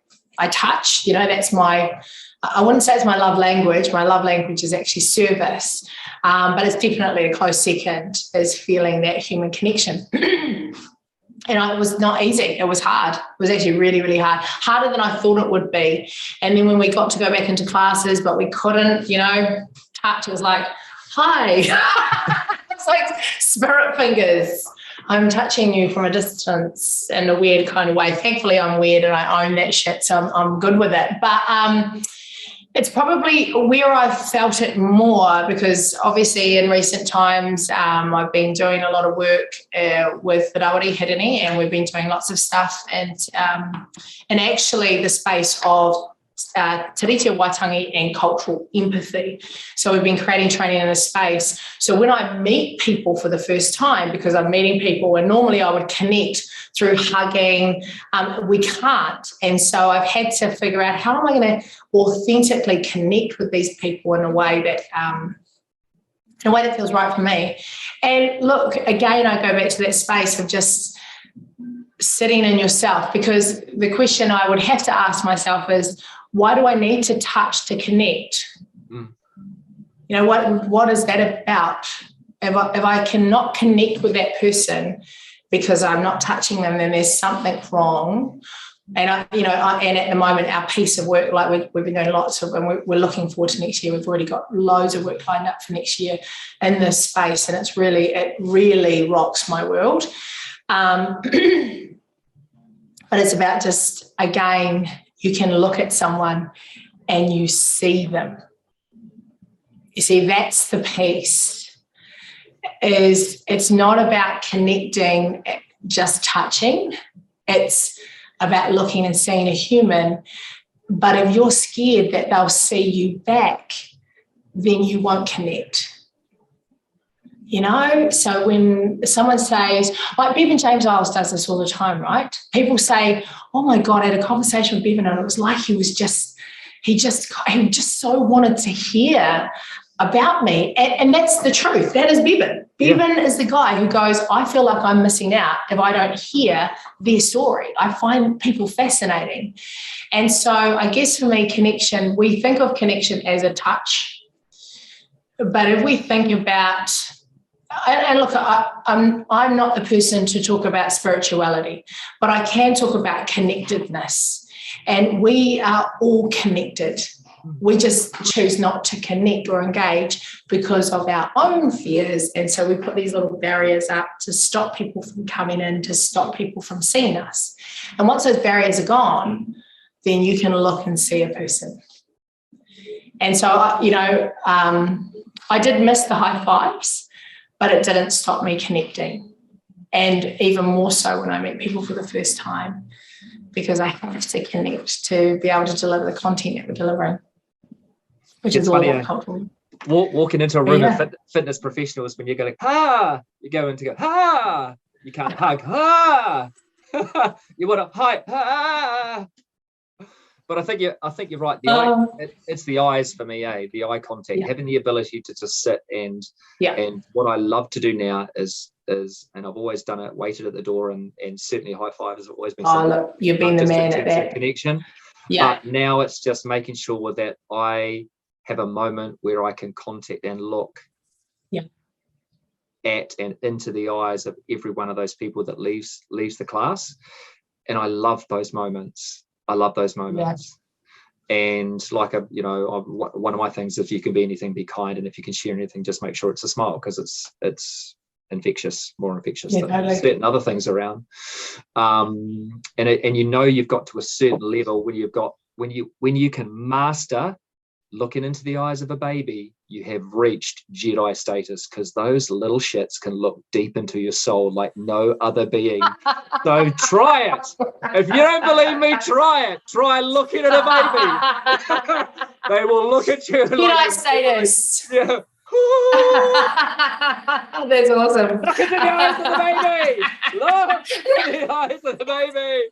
touch. That's my. I wouldn't say it's my love language. My love language is actually service, but it's definitely a close second is feeling that human connection. And it was not easy. It was hard. It was actually really, really hard. Harder than I thought it would be. And then when we got to go back into classes, but we couldn't, touch, it was like, hi. It's like spirit fingers. I'm touching you from a distance in a weird kind of way. Thankfully, I'm weird and I own that shit, so I'm good with it. But it's probably where I've felt it more, because obviously in recent times I've been doing a lot of work with the Rawiri Hirani, and we've been doing lots of stuff, and actually the space of Tiriti Waitangi and cultural empathy. So we've been creating training in this space. So when I meet people for the first time, because I'm meeting people and normally I would connect through hugging, we can't. And so I've had to figure out, how am I going to authentically connect with these people in a way that feels right for me. And look, again, I go back to that space of just sitting in yourself, because the question I would have to ask myself is, why do I need to touch to connect? What is that about? If I cannot connect with that person because I'm not touching them, then there's something wrong. And and at the moment, our piece of work, like we've been doing lots of, and we're looking forward to next year. We've already got loads of work lined up for next year in this space, and it really rocks my world. But it's about just, again, you can look at someone and you see them. You see, that's the piece. It's not about connecting, just touching. It's about looking and seeing a human. But if you're scared that they'll see you back, then you won't connect. So when someone says, like Bevan James Eyles does this all the time, right? People say, oh my God, I had a conversation with Bevan and it was like he just so wanted to hear about me. And that's the truth. That is Bevan. Bevan is the guy who goes, I feel like I'm missing out if I don't hear their story. I find people fascinating. And so I guess for me, connection, we think of connection as a touch. But if we think about, and look, I'm not the person to talk about spirituality, but I can talk about connectedness. And we are all connected. We just choose not to connect or engage because of our own fears. And so we put these little barriers up to stop people from coming in, to stop people from seeing us. And once those barriers are gone, then you can look and see a person. And so, I did miss the high fives, but it didn't stop me connecting. And even more so when I meet people for the first time, because I have to connect to be able to deliver the content that we're delivering, which is all about cultural. Walking into a room of fitness professionals, when you're going, you go in to go, you can't hug, you want to hi, But I think you're right. It's the eyes for me, the eye contact, having the ability to just sit and what I love to do now is, and I've always done it, waited at the door and certainly high five has always been. Look, you've been the man at that connection. Yeah. But now it's just making sure that I have a moment where I can contact and look at and into the eyes of every one of those people that leaves the class, and I love those moments. And like one of my things, if you can be anything, be kind, and if you can share anything, just make sure it's a smile, because it's infectious, more infectious than certain other things around. And you've got to a certain level when you can master looking into the eyes of a baby, you have reached Jedi status, because those little shits can look deep into your soul like no other being. So try it. If you don't believe me, try it. Try looking at a baby. They will look at you. Jedi status. Yeah. That's awesome. Look into the eyes of the baby. Look in the eyes of the baby.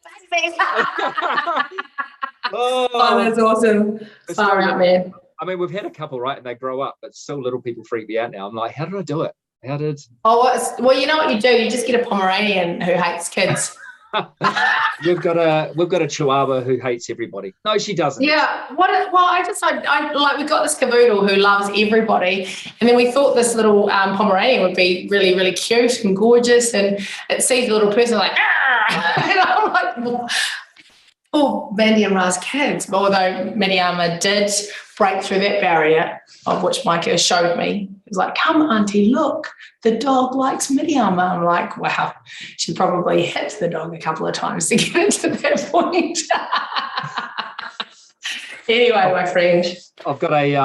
Oh, that's awesome. It's Far so out, man. I mean, we've had a couple, right? And they grow up, but still little people freak me out now. I'm like, how did I do it? How did... Oh, well, you know what you do? You just get a Pomeranian who hates kids. We've got a Chihuahua who hates everybody. No, she doesn't. Yeah. I like, we got this cavoodle who loves everybody, and then we thought this little Pomeranian would be really, really cute and gorgeous, and it sees a little person like, "Arr!" And I'm like, oh, Mandy and Ra's kids. But although Miriama did break through that barrier, of which Micah showed me, he was like, come, Aunty, look, the dog likes Miriama. I'm like, wow, she probably hit the dog a couple of times to get it to that point. Anyway, my friend. I've got a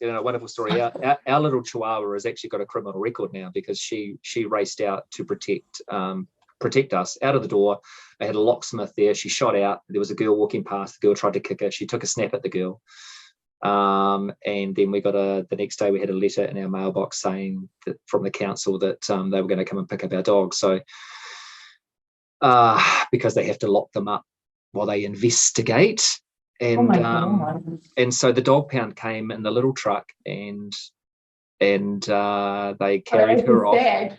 wonderful story. Our little Chihuahua has actually got a criminal record now because she raced out to protect us out of the door. I had a locksmith there. She shot out. There was a girl walking past. The girl tried to kick her. She took a snap at the girl. And then we got the next day we had a letter in our mailbox saying that from the council that they were going to come and pick up our dog. So because they have to lock them up while they investigate. And and so the dog pound came in the little truck and they carried her off. Sad.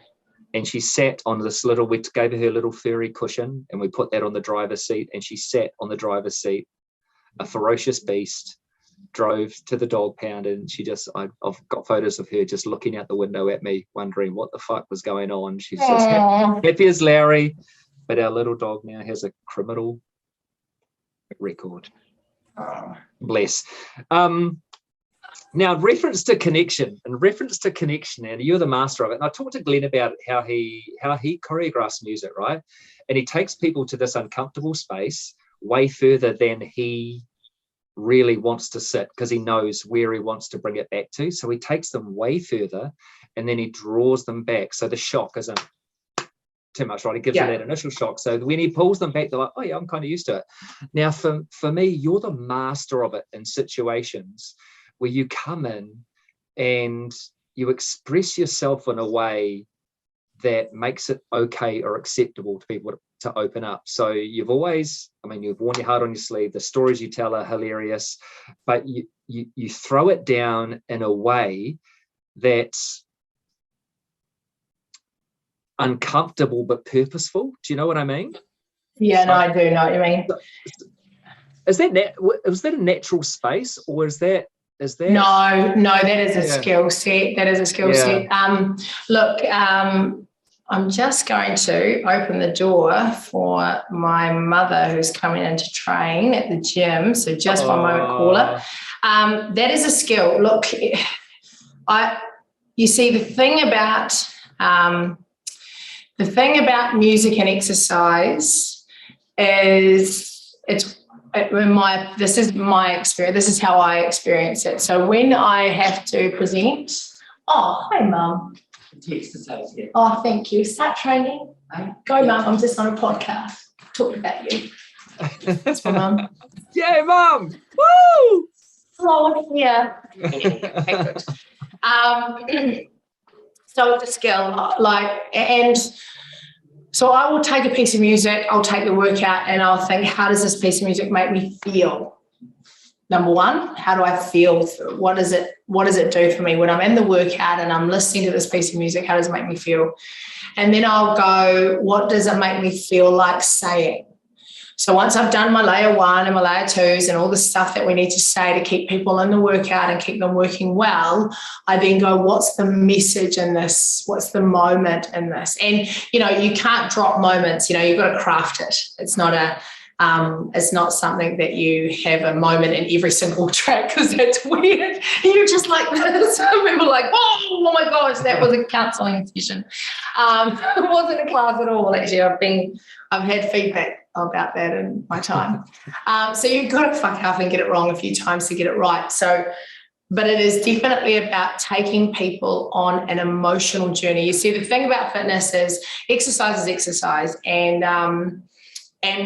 And she sat on this we gave her a little furry cushion and we put that on the driver's seat and she sat on the driver's seat, a ferocious beast, drove to the dog pound and I've got photos of her just looking out the window at me, wondering what the fuck was going on. She's just happy as Larry, but our little dog now has a criminal record. Bless. Now, reference to connection, and you're the master of it. And I talked to Glenn about how he choreographs music, right? And he takes people to this uncomfortable space way further than he really wants to sit because he knows where he wants to bring it back to. So he takes them way further and then he draws them back. So the shock isn't too much, right? He gives them that initial shock. So when he pulls them back, they're like, oh yeah, I'm kind of used to it. Now, for me, you're the master of it in situations where you come in and you express yourself in a way that makes it okay or acceptable to people to open up. So you've always, you've worn your heart on your sleeve. The stories you tell are hilarious, but you throw it down in a way that's uncomfortable but purposeful. Do you know what I mean? Yeah, no, I do know what you mean. Was that a natural space, or is that No, that is a skill set. That is a skill set. Look, I'm just going to open the door for my mother who's coming in to train at the gym. So just one moment, caller. That is a skill. Look, you see, the thing about music and exercise is this is my experience. This is how I experience it. So when I have to present, hi, Mum. Oh, thank you. Start training. Go, Mum. I'm just on a podcast. Talking about you. That's my Mum. Yeah, Mum. Woo! Hello, yeah. Okay, good. So it's a skill, so I will take a piece of music, I'll take the workout and I'll think, how does this piece of music make me feel? Number one, how do I feel? What does it do for me when I'm in the workout and I'm listening to this piece of music? How does it make me feel? And then I'll go, what does it make me feel like saying? So once I've done my layer 1 and my layer 2s and all the stuff that we need to say to keep people in the workout and keep them working well, I then go, what's the message in this? What's the moment in this? And, you can't drop moments, you've got to craft it. It's not something that you have a moment in every single track because that's weird. You're just like, some people are like, oh my gosh, that was a counselling session. It wasn't a class at all, actually. I've had feedback about that in my time. So you've got to fuck up and get it wrong a few times to get it right. But it is definitely about taking people on an emotional journey. You see, the thing about fitness is exercise, and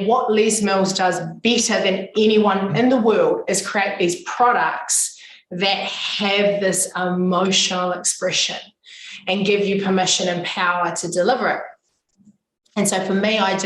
what Les Mills does better than anyone in the world is create these products that have this emotional expression and give you permission and power to deliver it. And so for me, I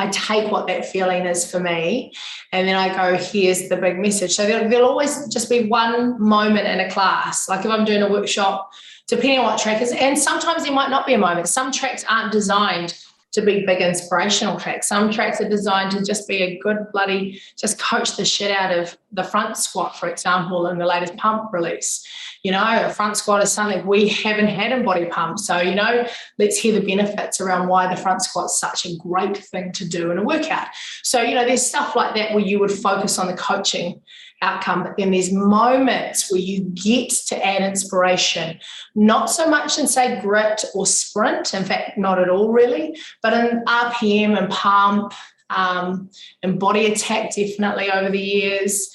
take what that feeling is for me, and then I go, here's the big message. So there'll always just be one moment in a class. Like if I'm doing a workshop, depending on what track is, and sometimes there might not be a moment. Some tracks aren't designed to be big inspirational tracks. Some tracks are designed to just be a good bloody, just coach the shit out of the front squat, for example, in the latest pump release. You know, a front squat is something we haven't had in body pump. So, you know, let's hear the benefits around why the front squat's such a great thing to do in a workout. So, you know, there's stuff like that where you would focus on the coaching outcome, but then there's moments where you get to add inspiration, not so much in, say, grit or sprint, in fact, not at all really, but in RPM and pump and body attack, definitely over the years.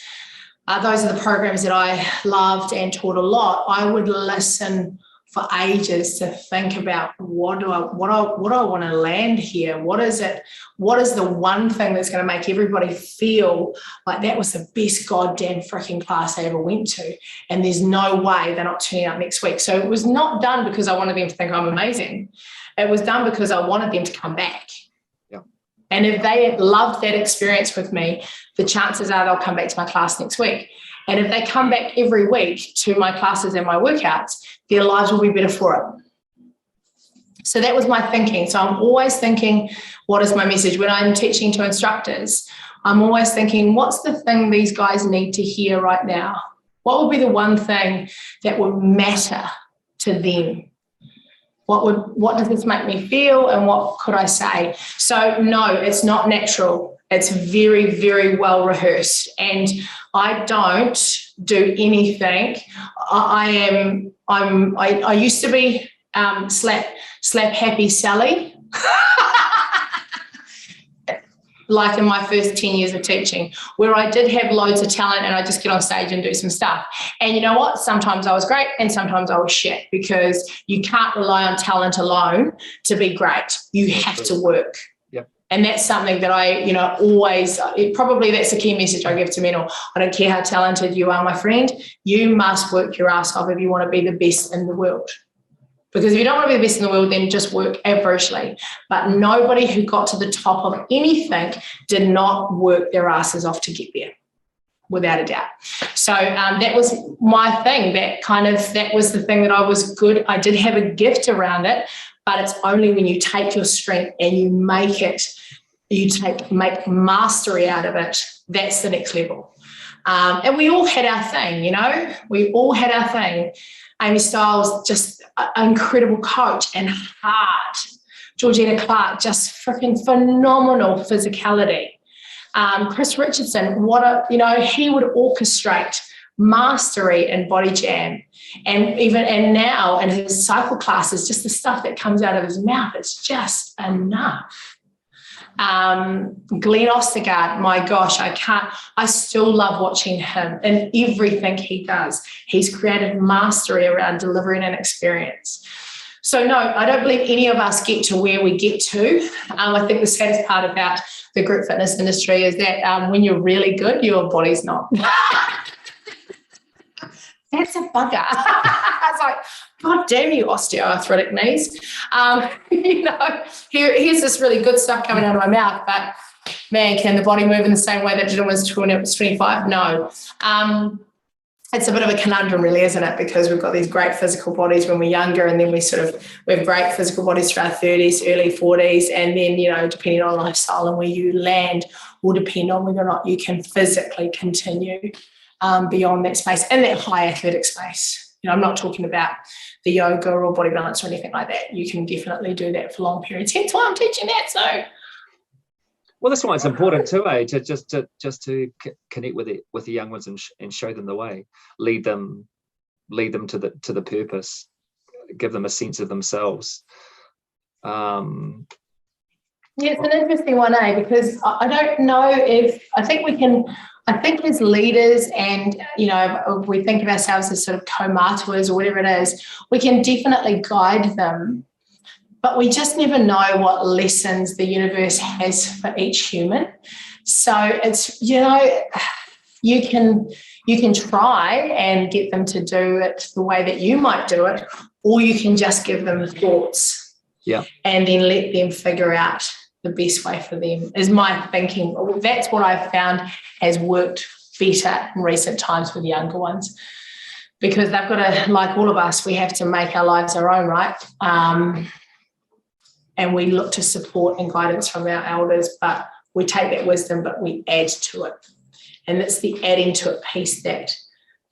Those are the programs that I loved and taught a lot. I would listen for ages to think about what do I want to land here? What is it? What is the one thing that's going to make everybody feel like that was the best goddamn freaking class I ever went to? And there's no way they're not turning up next week. So it was not done because I wanted them to think I'm amazing. It was done because I wanted them to come back. Yeah. And if they loved that experience with me, the chances are they'll come back to my class next week. And if they come back every week to my classes and my workouts, their lives will be better for it. So that was my thinking. So I'm always thinking, what is my message? When I'm teaching to instructors, I'm always thinking, what's the thing these guys need to hear right now? What would be the one thing that would matter to them? What does this make me feel, and what could I say? So no, it's not natural. It's very, very well rehearsed, and I don't do anything. I used to be slap happy Sally. Like in my first 10 years of teaching, where I did have loads of talent and I just get on stage and do some stuff. And you know what? Sometimes I was great and sometimes I was shit, because you can't rely on talent alone to be great. You have to work. Yep. And that's something that I, you know, always, probably that's the key message I give to men. Or I don't care how talented you are, my friend, you must work your ass off if you want to be the best in the world. Because if you don't want to be the best in the world, then just work averagely. But nobody who got to the top of anything did not work their asses off to get there, without a doubt. So that was my thing. That was the thing that I was good. I did have a gift around it, but it's only when you take your strength and you make mastery out of it, that's the next level. And we all had our thing, you know. We all had our thing. Amy Styles, just an incredible coach, and hard. Georgina Clark, just freaking phenomenal physicality. Chris Richardson, he would orchestrate mastery in body jam. And now in his cycle classes, just the stuff that comes out of his mouth, it's just enough. Glenn Ostergaard, my gosh, I still love watching him and everything he does. He's created mastery around delivering an experience. So no, I don't believe any of us get to where we get to. I think the saddest part about the group fitness industry is that when you're really good, your body's not. That's a bugger. I was like, God damn you, osteoarthritic knees. Here's this really good stuff coming out of my mouth, but man, can the body move in the same way that it did when it was 25? No. It's a bit of a conundrum, really, isn't it? Because we've got these great physical bodies when we're younger, and then we have great physical bodies through our 30s, early 40s, and then, you know, depending on lifestyle and where you land will depend on whether or not you can physically continue beyond that space, and that high athletic space. You know, I'm not talking about the yoga or body balance or anything like that. You can definitely do that for long periods. Hence why I'm teaching that. So, well, that's why it's important too, to just connect with the young ones and show them the way, lead them to the purpose, give them a sense of themselves. Yeah, it's an interesting one, because I don't know if I think as leaders, and, you know, if we think of ourselves as sort of co-martyrs or whatever it is, we can definitely guide them, but we just never know what lessons the universe has for each human. So it's, you know, you can You can try and get them to do it the way that you might do it, or you can just give them the thoughts. Yeah. And then let them figure out the best way for them, is my thinking. That's what I've found has worked better in recent times with younger ones, because they've got to, like all of us, we have to make our lives our own, right? And we look to support and guidance from our elders, but we take that wisdom, but we add to it. And it's the adding to it piece that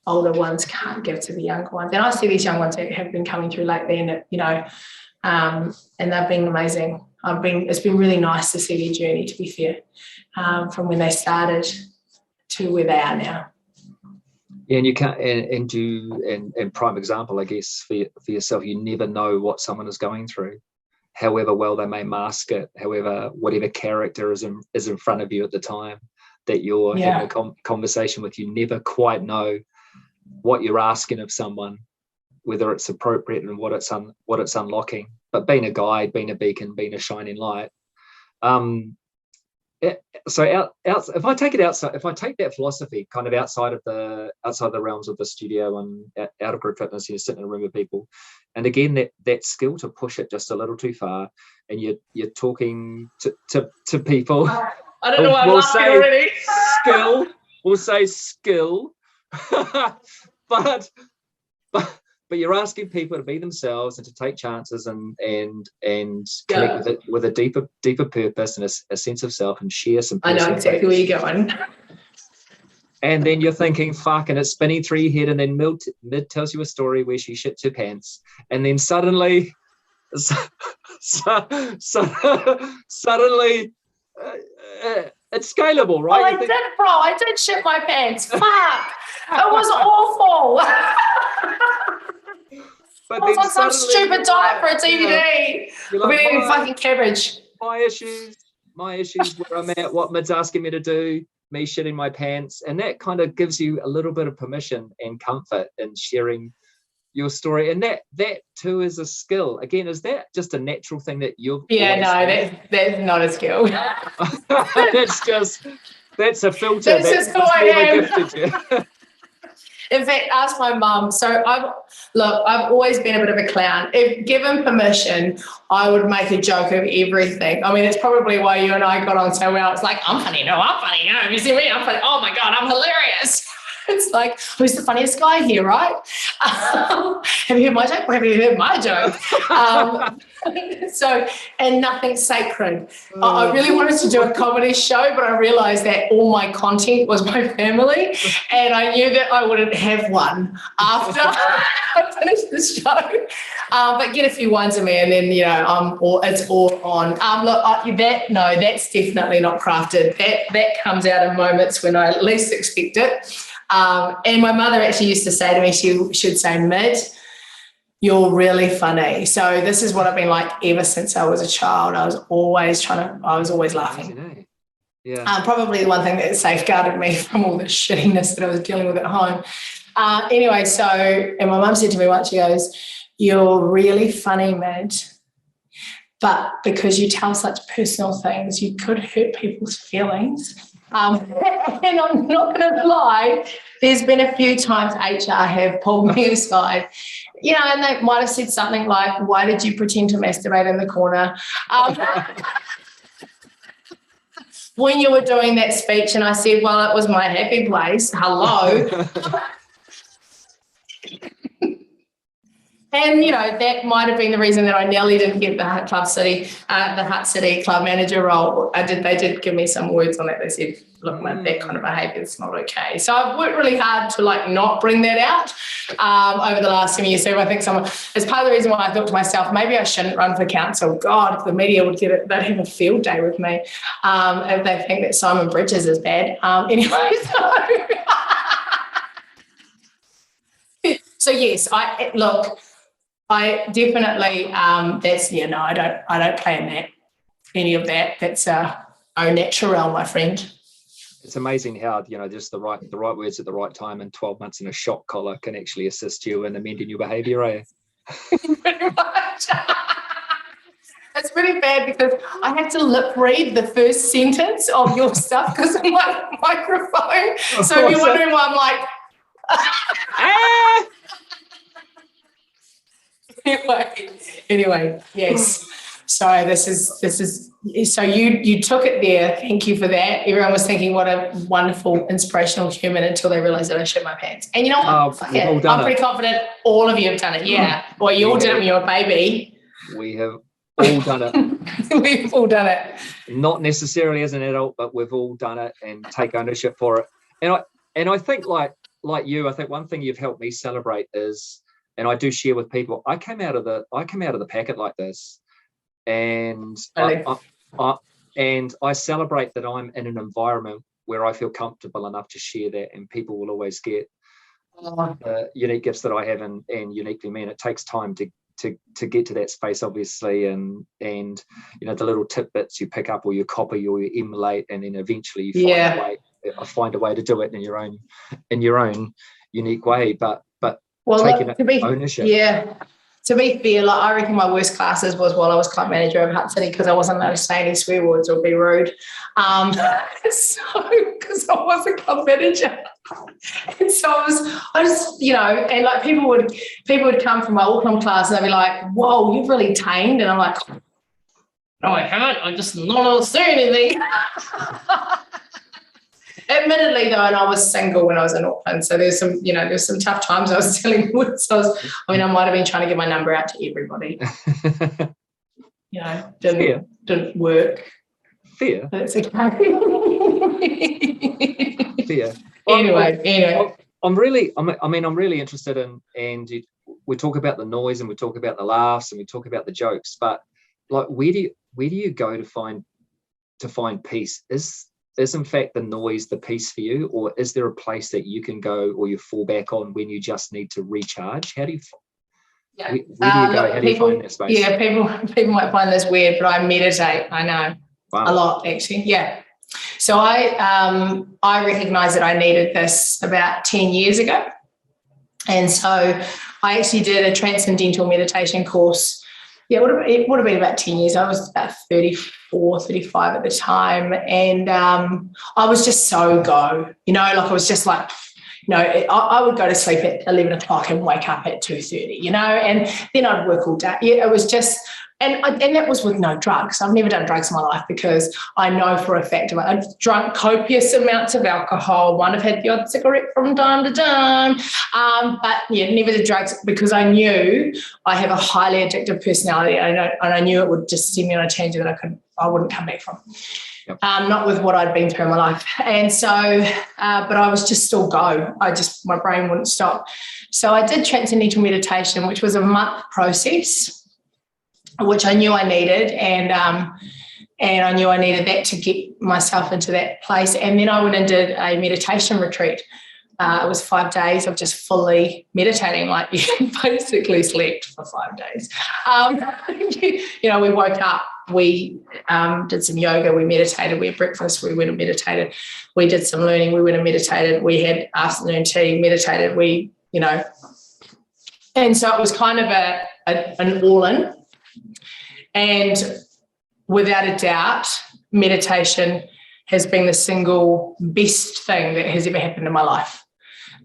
older ones can't give to the younger ones. And I see these young ones that have been coming through lately, and, you know, and they've been amazing. It's been really nice to see their journey, to be fair, from when they started to where they are now. Yeah, and you can't, and prime example, I guess, for yourself, you never know what someone is going through, however well they may mask it, however, whatever character is in front of you at the time that you're having a conversation with. You never quite know what you're asking of someone, whether it's appropriate and what it's unlocking. But being a guide, being a beacon, being a shining light. So if I take that philosophy kind of outside the realms of the studio and out of group fitness, you're sitting in a room with people, and again that skill to push it just a little too far, and you're talking to people. I don't know why I'm laughing already. We'll say skill, but you're asking people to be themselves and to take chances and connect with it, with a deeper purpose and a sense of self, and share some. I know exactly where you're going. And then you're thinking, fuck, and it's spinning through your head, and then Mid tells you a story where she shits her pants, and then suddenly, it's scalable, right? I did shit my pants. Fuck, it was awful. But I was on some stupid diet for a DVD. I've been eating fucking cabbage. My issues where I'm at, what Mid's asking me to do, me shitting my pants, and that kind of gives you a little bit of permission and comfort in sharing your story, and that too is a skill. Again, is that just a natural thing that you've? Yeah, no, that's not a skill. that's a filter. That's just who I am. Gifted you. In fact, ask my mum. So I've always been a bit of a clown. If given permission, I would make a joke of everything. I mean, it's probably why you and I got on so well. It's like, I'm funny. No, I'm funny. No, you see me? I'm funny. Oh my God, I'm hilarious. It's like, who's the funniest guy here, right? Have you heard my joke? Or have you heard my joke? And nothing's sacred. I really wanted to do a comedy show, but I realised that all my content was my family, and I knew that I wouldn't have one after I finished the show. But get a few ones of me, and then it's all on. That's definitely not crafted. That comes out in moments when I least expect it. And my mother actually used to say to me, she'd say, Mid, you're really funny. So this is what I've been like ever since I was a child. I was always laughing. Yeah. Probably the one thing that safeguarded me from all the shittiness that I was dealing with at home. Anyway, and my mum said to me once, she goes, you're really funny, Mid, but because you tell such personal things, you could hurt people's feelings. And I'm not going to lie, there's been a few times HR have pulled me aside, and they might have said something like, why did you pretend to masturbate in the corner when you were doing that speech? And I said, well, it was my happy place. Hello. And, that might have been the reason that I nearly didn't get the Hutt City club manager role. They did give me some words on that. They said, look, man, that kind of behaviour is not okay. So I've worked really hard to not bring that out over the last 7 years. So I think it's part of the reason why I thought to myself, maybe I shouldn't run for council. God, the media would get it. They'd have a field day with me if they think that Simon Bridges is bad. Anyway, so yes, I definitely I don't plan that, any of that. That's au naturel, my friend. It's amazing how just the right words at the right time and 12 months in a shock collar can actually assist you in amending your behaviour, eh? Pretty much. It's pretty bad because I have to lip read the first sentence of your stuff because of my microphone. So if you're wondering why I'm like, Ah! Anyway, yes. So this is so you took it there. Thank you for that. Everyone was thinking what a wonderful, inspirational human until they realised that I shit my pants. And you know what? Fuck it. I'm pretty confident all of you have done it. Yeah. Well, you all did it when you were a baby. We have all done it. We've all done it. Not necessarily as an adult, but we've all done it and take ownership for it. And I think like you, I think one thing you've helped me celebrate is, and I do share with people, I came out of the packet like this, and Really? I celebrate that I'm in an environment where I feel comfortable enough to share that, and people will always get the unique gifts that I have and uniquely me. And it takes time to get to that space, obviously, and you know, the little tidbits you pick up or you copy or you emulate, and then eventually you find a way to do it in your own unique way. But taking ownership. Yeah. To be fair, like I reckon my worst classes was while I was club manager of Hutt City, because I wasn't allowed to say any swear words or be rude. So because I was a club manager. And so I just, you know, and like people would come from my Auckland class and they'd be like, whoa, you've really tamed. And I'm like, no, I haven't. I'm just not allowed to say anything. Admittedly, though, and I was single when I was in Auckland, so there's some tough times I was dealing with. So I might have been trying to get my number out to everybody. You know, didn't work. Fair. But it's okay. Fair. Anyway. I'm really interested in, and we talk about the noise and we talk about the laughs and we talk about the jokes, but like where do you go to find peace? Is in fact the noise the peace for you, or is there a place that you can go or you fall back on when you just need to recharge? How do you where do you go? How do you find that space? Yeah, people might find this weird, but I meditate. I know. Wow. A lot, actually. Yeah. So I recognized that I needed this about 10 years ago. And so I actually did a transcendental meditation course. Yeah, it would have been about 10 years. I was about 34, 35 at the time. And I was just so go, you know, like I was just like, you know, I would go to sleep at 11 o'clock and wake up at 2:30, you know, and then I'd work all day. Yeah, it was just, and that was with no drugs. I've never done drugs in my life because I know for a fact I've drunk copious amounts of alcohol. I've had the odd cigarette from time to time, but yeah, never did drugs because I knew I have a highly addictive personality, and I knew it would just send me on a tangent that I wouldn't come back from. Yep. Not with what I'd been through in my life. And so, but I was just still go. My brain wouldn't stop. So I did transcendental meditation, which was a month process, which I knew I needed, and I knew I needed that to get myself into that place. And then I went and did a meditation retreat. It was 5 days of just fully meditating, like you basically slept for 5 days. You know, we woke up, we did some yoga, we meditated, we had breakfast, we went and meditated, we did some learning, we went and meditated, we had afternoon tea, meditated, you know. And so it was kind of an all-in. And without a doubt, meditation has been the single best thing that has ever happened in my life.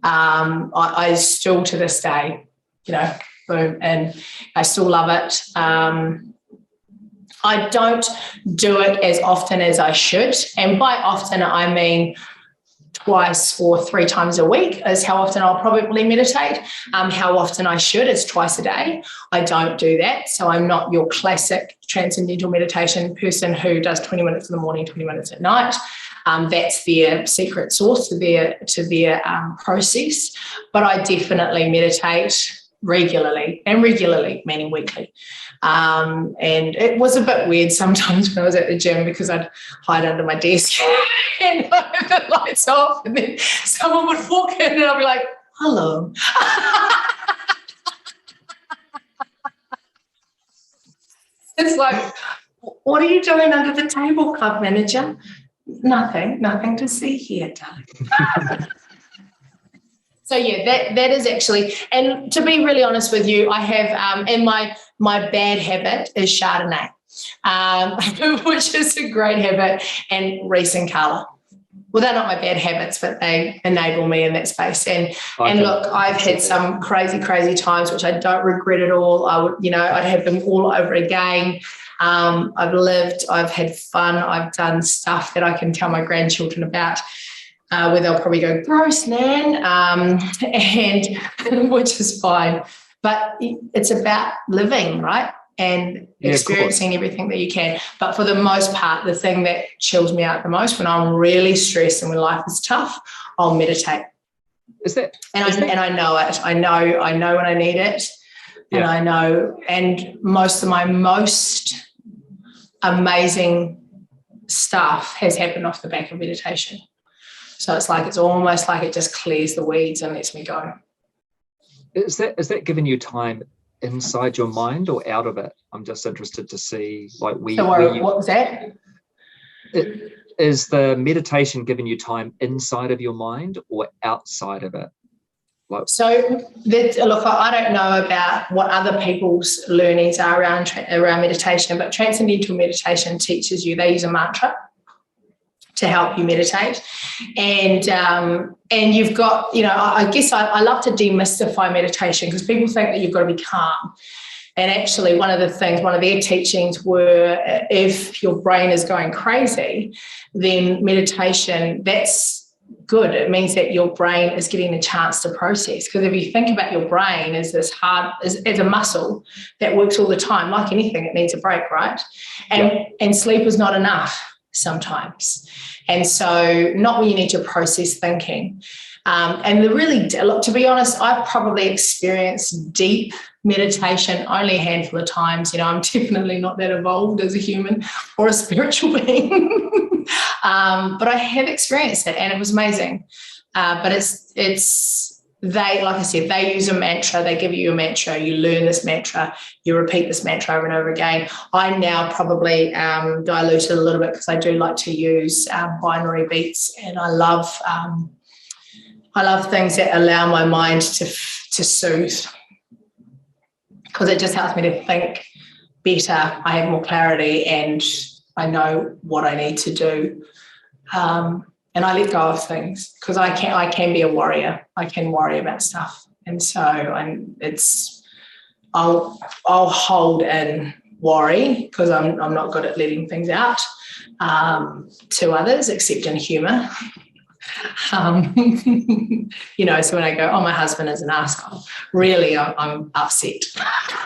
I still to this day, you know, boom, and I still love it. I don't do it as often as I should. And by often, I mean twice or 3 times a week is how often I'll probably meditate. How often I should is twice a day. I don't do that. So I'm not your classic transcendental meditation person who does 20 minutes in the morning, 20 minutes at night. That's their secret sauce to their process. But I definitely meditate regularly, meaning weekly. And it was a bit weird sometimes when I was at the gym because I'd hide under my desk and have the lights off, and then someone would walk in and I'd be like, hello. It's like, what are you doing under the table, club manager? Nothing to see here, darling. So yeah, that is actually, and to be really honest with you, I have, and my bad habit is Chardonnay, which is a great habit, and Reese and Carla. well, they're not my bad habits, but they enable me in that space. And look, I've had some crazy times, which I don't regret at all. I would, I'd have them all over again. I've lived, I've had fun, I've done stuff that I can tell my grandchildren about, where they'll probably go, gross, Nan, and which is fine. But it's about living, right? And experiencing everything that you can. But for the most part, the thing that chills me out the most when I'm really stressed and when life is tough, I'll meditate. I know it. I know when I need it. And I know, and most of my most amazing stuff has happened off the back of meditation. So it's almost like it just clears the weeds and lets me go. Is that giving you time inside your mind or out of it? I'm just interested to see, like, what was that? Is the meditation giving you time inside of your mind or outside of it? Look, I don't know about what other people's learnings are around meditation, but transcendental meditation teaches you, they use a mantra to help you meditate. And you've got, I guess I love to demystify meditation because people think that you've got to be calm. And actually one of their teachings were, if your brain is going crazy, then meditation, that's good. It means that your brain is getting a chance to process. Because if you think about your brain as as a muscle that works all the time, like anything, it needs a break, right? And sleep is not enough sometimes. And so not when you need to process thinking. And to be honest, I've probably experienced deep meditation only a handful of times. I'm definitely not that evolved as a human or a spiritual being, but I have experienced it and it was amazing. But like I said, they use a mantra, they give you a mantra, you learn this mantra, you repeat this mantra over and over again. I now probably dilute it a little bit because I do like to use binary beats, and I love things that allow my mind to soothe, because it just helps me to think better. I have more clarity and I know what I need to do. And I let go of things because I can be a warrior. I can worry about stuff. And so I'll hold in worry because I'm not good at letting things out to others except in humour. So when I go, oh, my husband is an asshole, really I'm upset.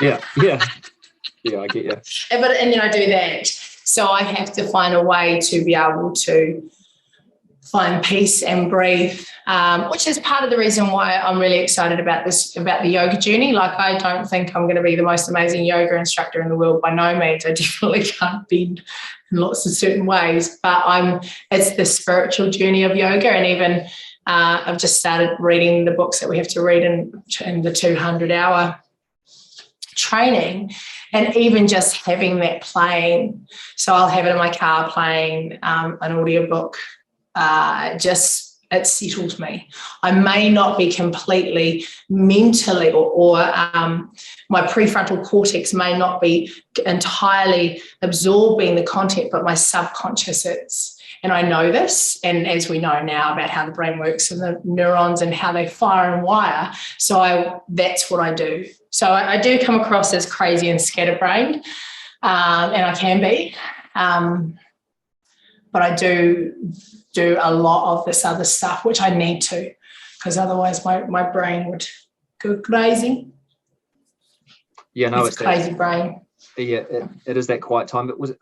Yeah, I get you. And I do that. So I have to find a way to be able to find peace and breathe, which is part of the reason why I'm really excited about the yoga journey. Like, I don't think I'm going to be the most amazing yoga instructor in the world, by no means. I definitely can't bend in lots of certain ways, but it's the spiritual journey of yoga. And even I've just started reading the books that we have to read in the 200-hour training, and even just having that playing. So I'll have it in my car playing an audiobook. It settles me. I may not be completely mentally or my prefrontal cortex may not be entirely absorbing the content, but my subconscious is. And I know this, and as we know now about how the brain works and the neurons and how they fire and wire, so that's what I do. So I do come across as crazy and scatterbrained, and I can be, but I do a lot of this other stuff, which I need to, because otherwise my brain would go crazy. Yeah, no, it's a crazy brain. Yeah, it is that quiet time. But was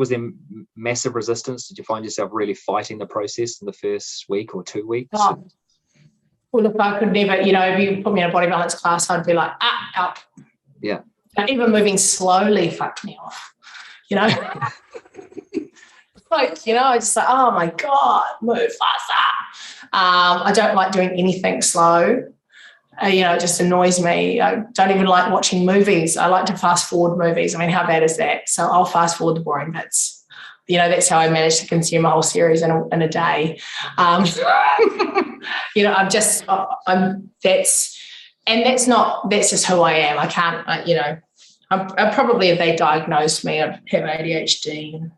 there massive resistance? Did you find yourself really fighting the process in the first week or 2 weeks? Oh. Well, if I could never, if you put me in a body balance class, I'd be like, up. Yeah. But even moving slowly fucked me off, It's just like, oh my God, move faster. I don't like doing anything slow. It just annoys me. I don't even like watching movies. I like to fast forward movies. I mean, how bad is that? So I'll fast forward the boring bits. That's how I managed to consume a whole series in a day. That's just who I am. I can't, I probably, if they diagnosed me, I'd have ADHD and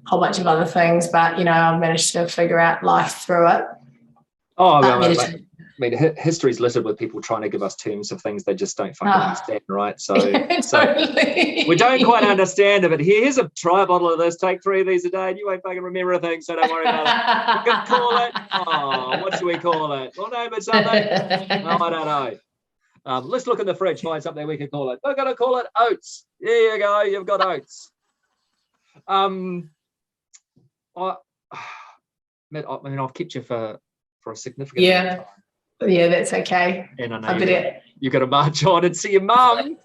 whole bunch of other things, but, you know, I've managed to figure out life through it. Oh, well, I mean, history's littered with people trying to give us terms of things they just don't fucking understand, right? So, Totally. We don't quite understand it, but here's a try bottle of this, take 3 of these a day, and you won't fucking remember a thing, so don't worry about it. We could call it, what should we call it? We'll name it something. No, I don't know. Let's look in the fridge, find something we can call it. We're going to call it oats. There you go, you've got oats. I mean, I've kept you for a significant amount of time. Yeah, that's okay. And I know you've got to march on and see your mum.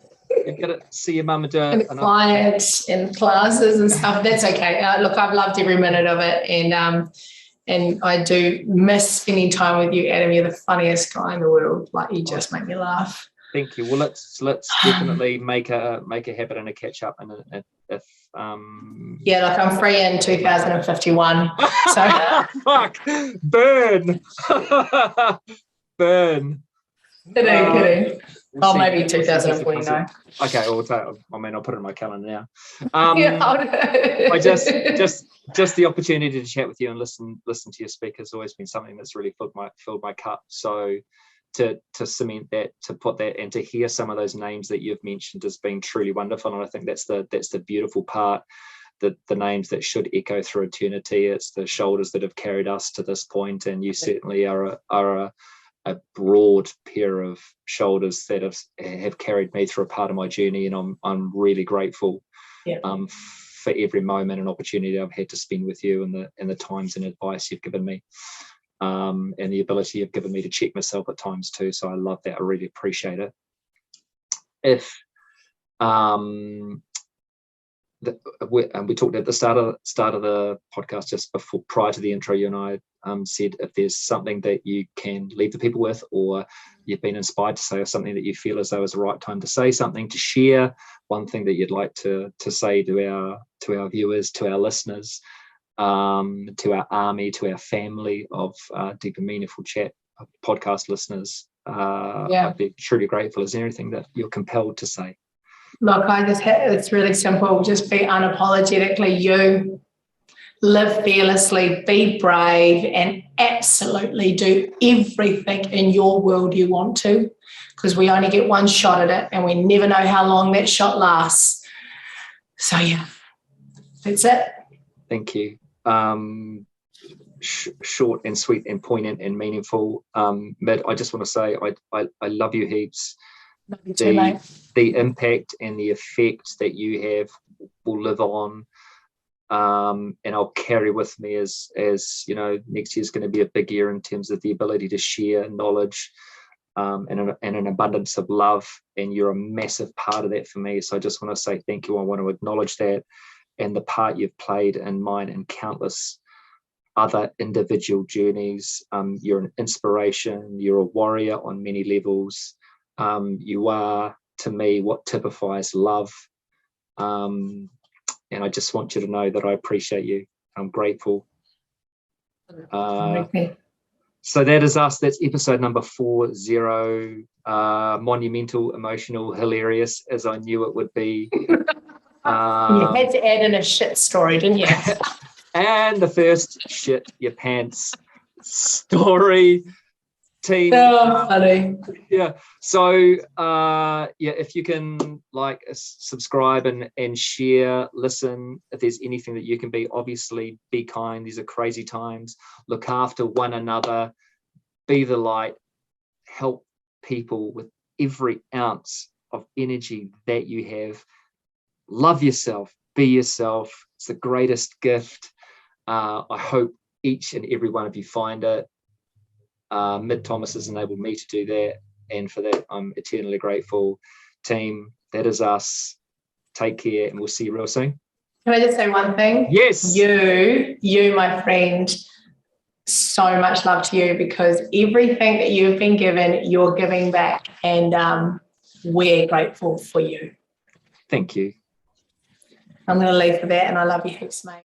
You've got to see your mum and do and clients and classes and stuff. That's okay. Look, I've loved every minute of it, and I do miss spending time with you, Adam. You're the funniest guy in the world. Like, you just make me laugh. Thank you. Well, let's definitely make a habit and a catch up, and if yeah, like I'm free in 2051. So fuck, burn. Burn. Kidding. We'll maybe 2049. Okay, I'll put it in my calendar now. I just the opportunity to chat with you and listen to your speak has always been something that's really filled my cup. So to cement that, to put that, and to hear some of those names that you've mentioned has been truly wonderful. And I think that's the beautiful part. The names that should echo through eternity. It's the shoulders that have carried us to this point, and you certainly are a broad pair of shoulders that have carried me through a part of my journey, and I'm really grateful for every moment and opportunity I've had to spend with you, and the times and advice you've given me, and the ability you've given me to check myself at times too. So I love that. I really appreciate it. We talked at the start of the podcast, just prior to the intro, you and I said if there's something that you can leave the people with, or you've been inspired to say, or something that you feel as though is the right time to say something, to share one thing that you'd like to say to our viewers, to our listeners, to our army, to our family of Deep and Meaningful Chat podcast listeners, I'd be truly grateful. Is there anything that you're compelled to say? Look, it's really simple. Just be unapologetically you. Live fearlessly, be brave, and absolutely do everything in your world you want to, because we only get one shot at it, and we never know how long that shot lasts. So, yeah, that's it. Thank you. Short and sweet and poignant and meaningful. Mid, I just want to say I love you heaps. Love you too, mate. The impact and the effect that you have will live on, and I'll carry with me as you know, next year's going to be a big year in terms of the ability to share knowledge and an abundance of love, and you're a massive part of that for me. So I just want to say thank you. I want to acknowledge that, and the part you've played in mine and countless other individual journeys. You're an inspiration. You're a warrior on many levels. You are, to me, what typifies love. And I just want you to know that I appreciate you. I'm grateful. So that is us. That's episode number 40. Monumental, emotional, hilarious, as I knew it would be. You had to add in a shit story, didn't you? And the first shit your pants story. Team. Oh, funny. Yeah. So if you can like, subscribe and share, listen, if there's anything that you can be, obviously be kind. These are crazy times. Look after one another, be the light, help people with every ounce of energy that you have. Love yourself, be yourself. It's the greatest gift. I hope each and every one of you find it. Mid Thomas has enabled me to do that, and for that I'm eternally grateful. Team, that is us. Take care, and we'll see you real soon. Can I just say one thing? Yes. You, my friend, so much love to you, because everything that you've been given, you're giving back, and we're grateful for you. Thank you. I'm going to leave for that, and I love you heaps, mate.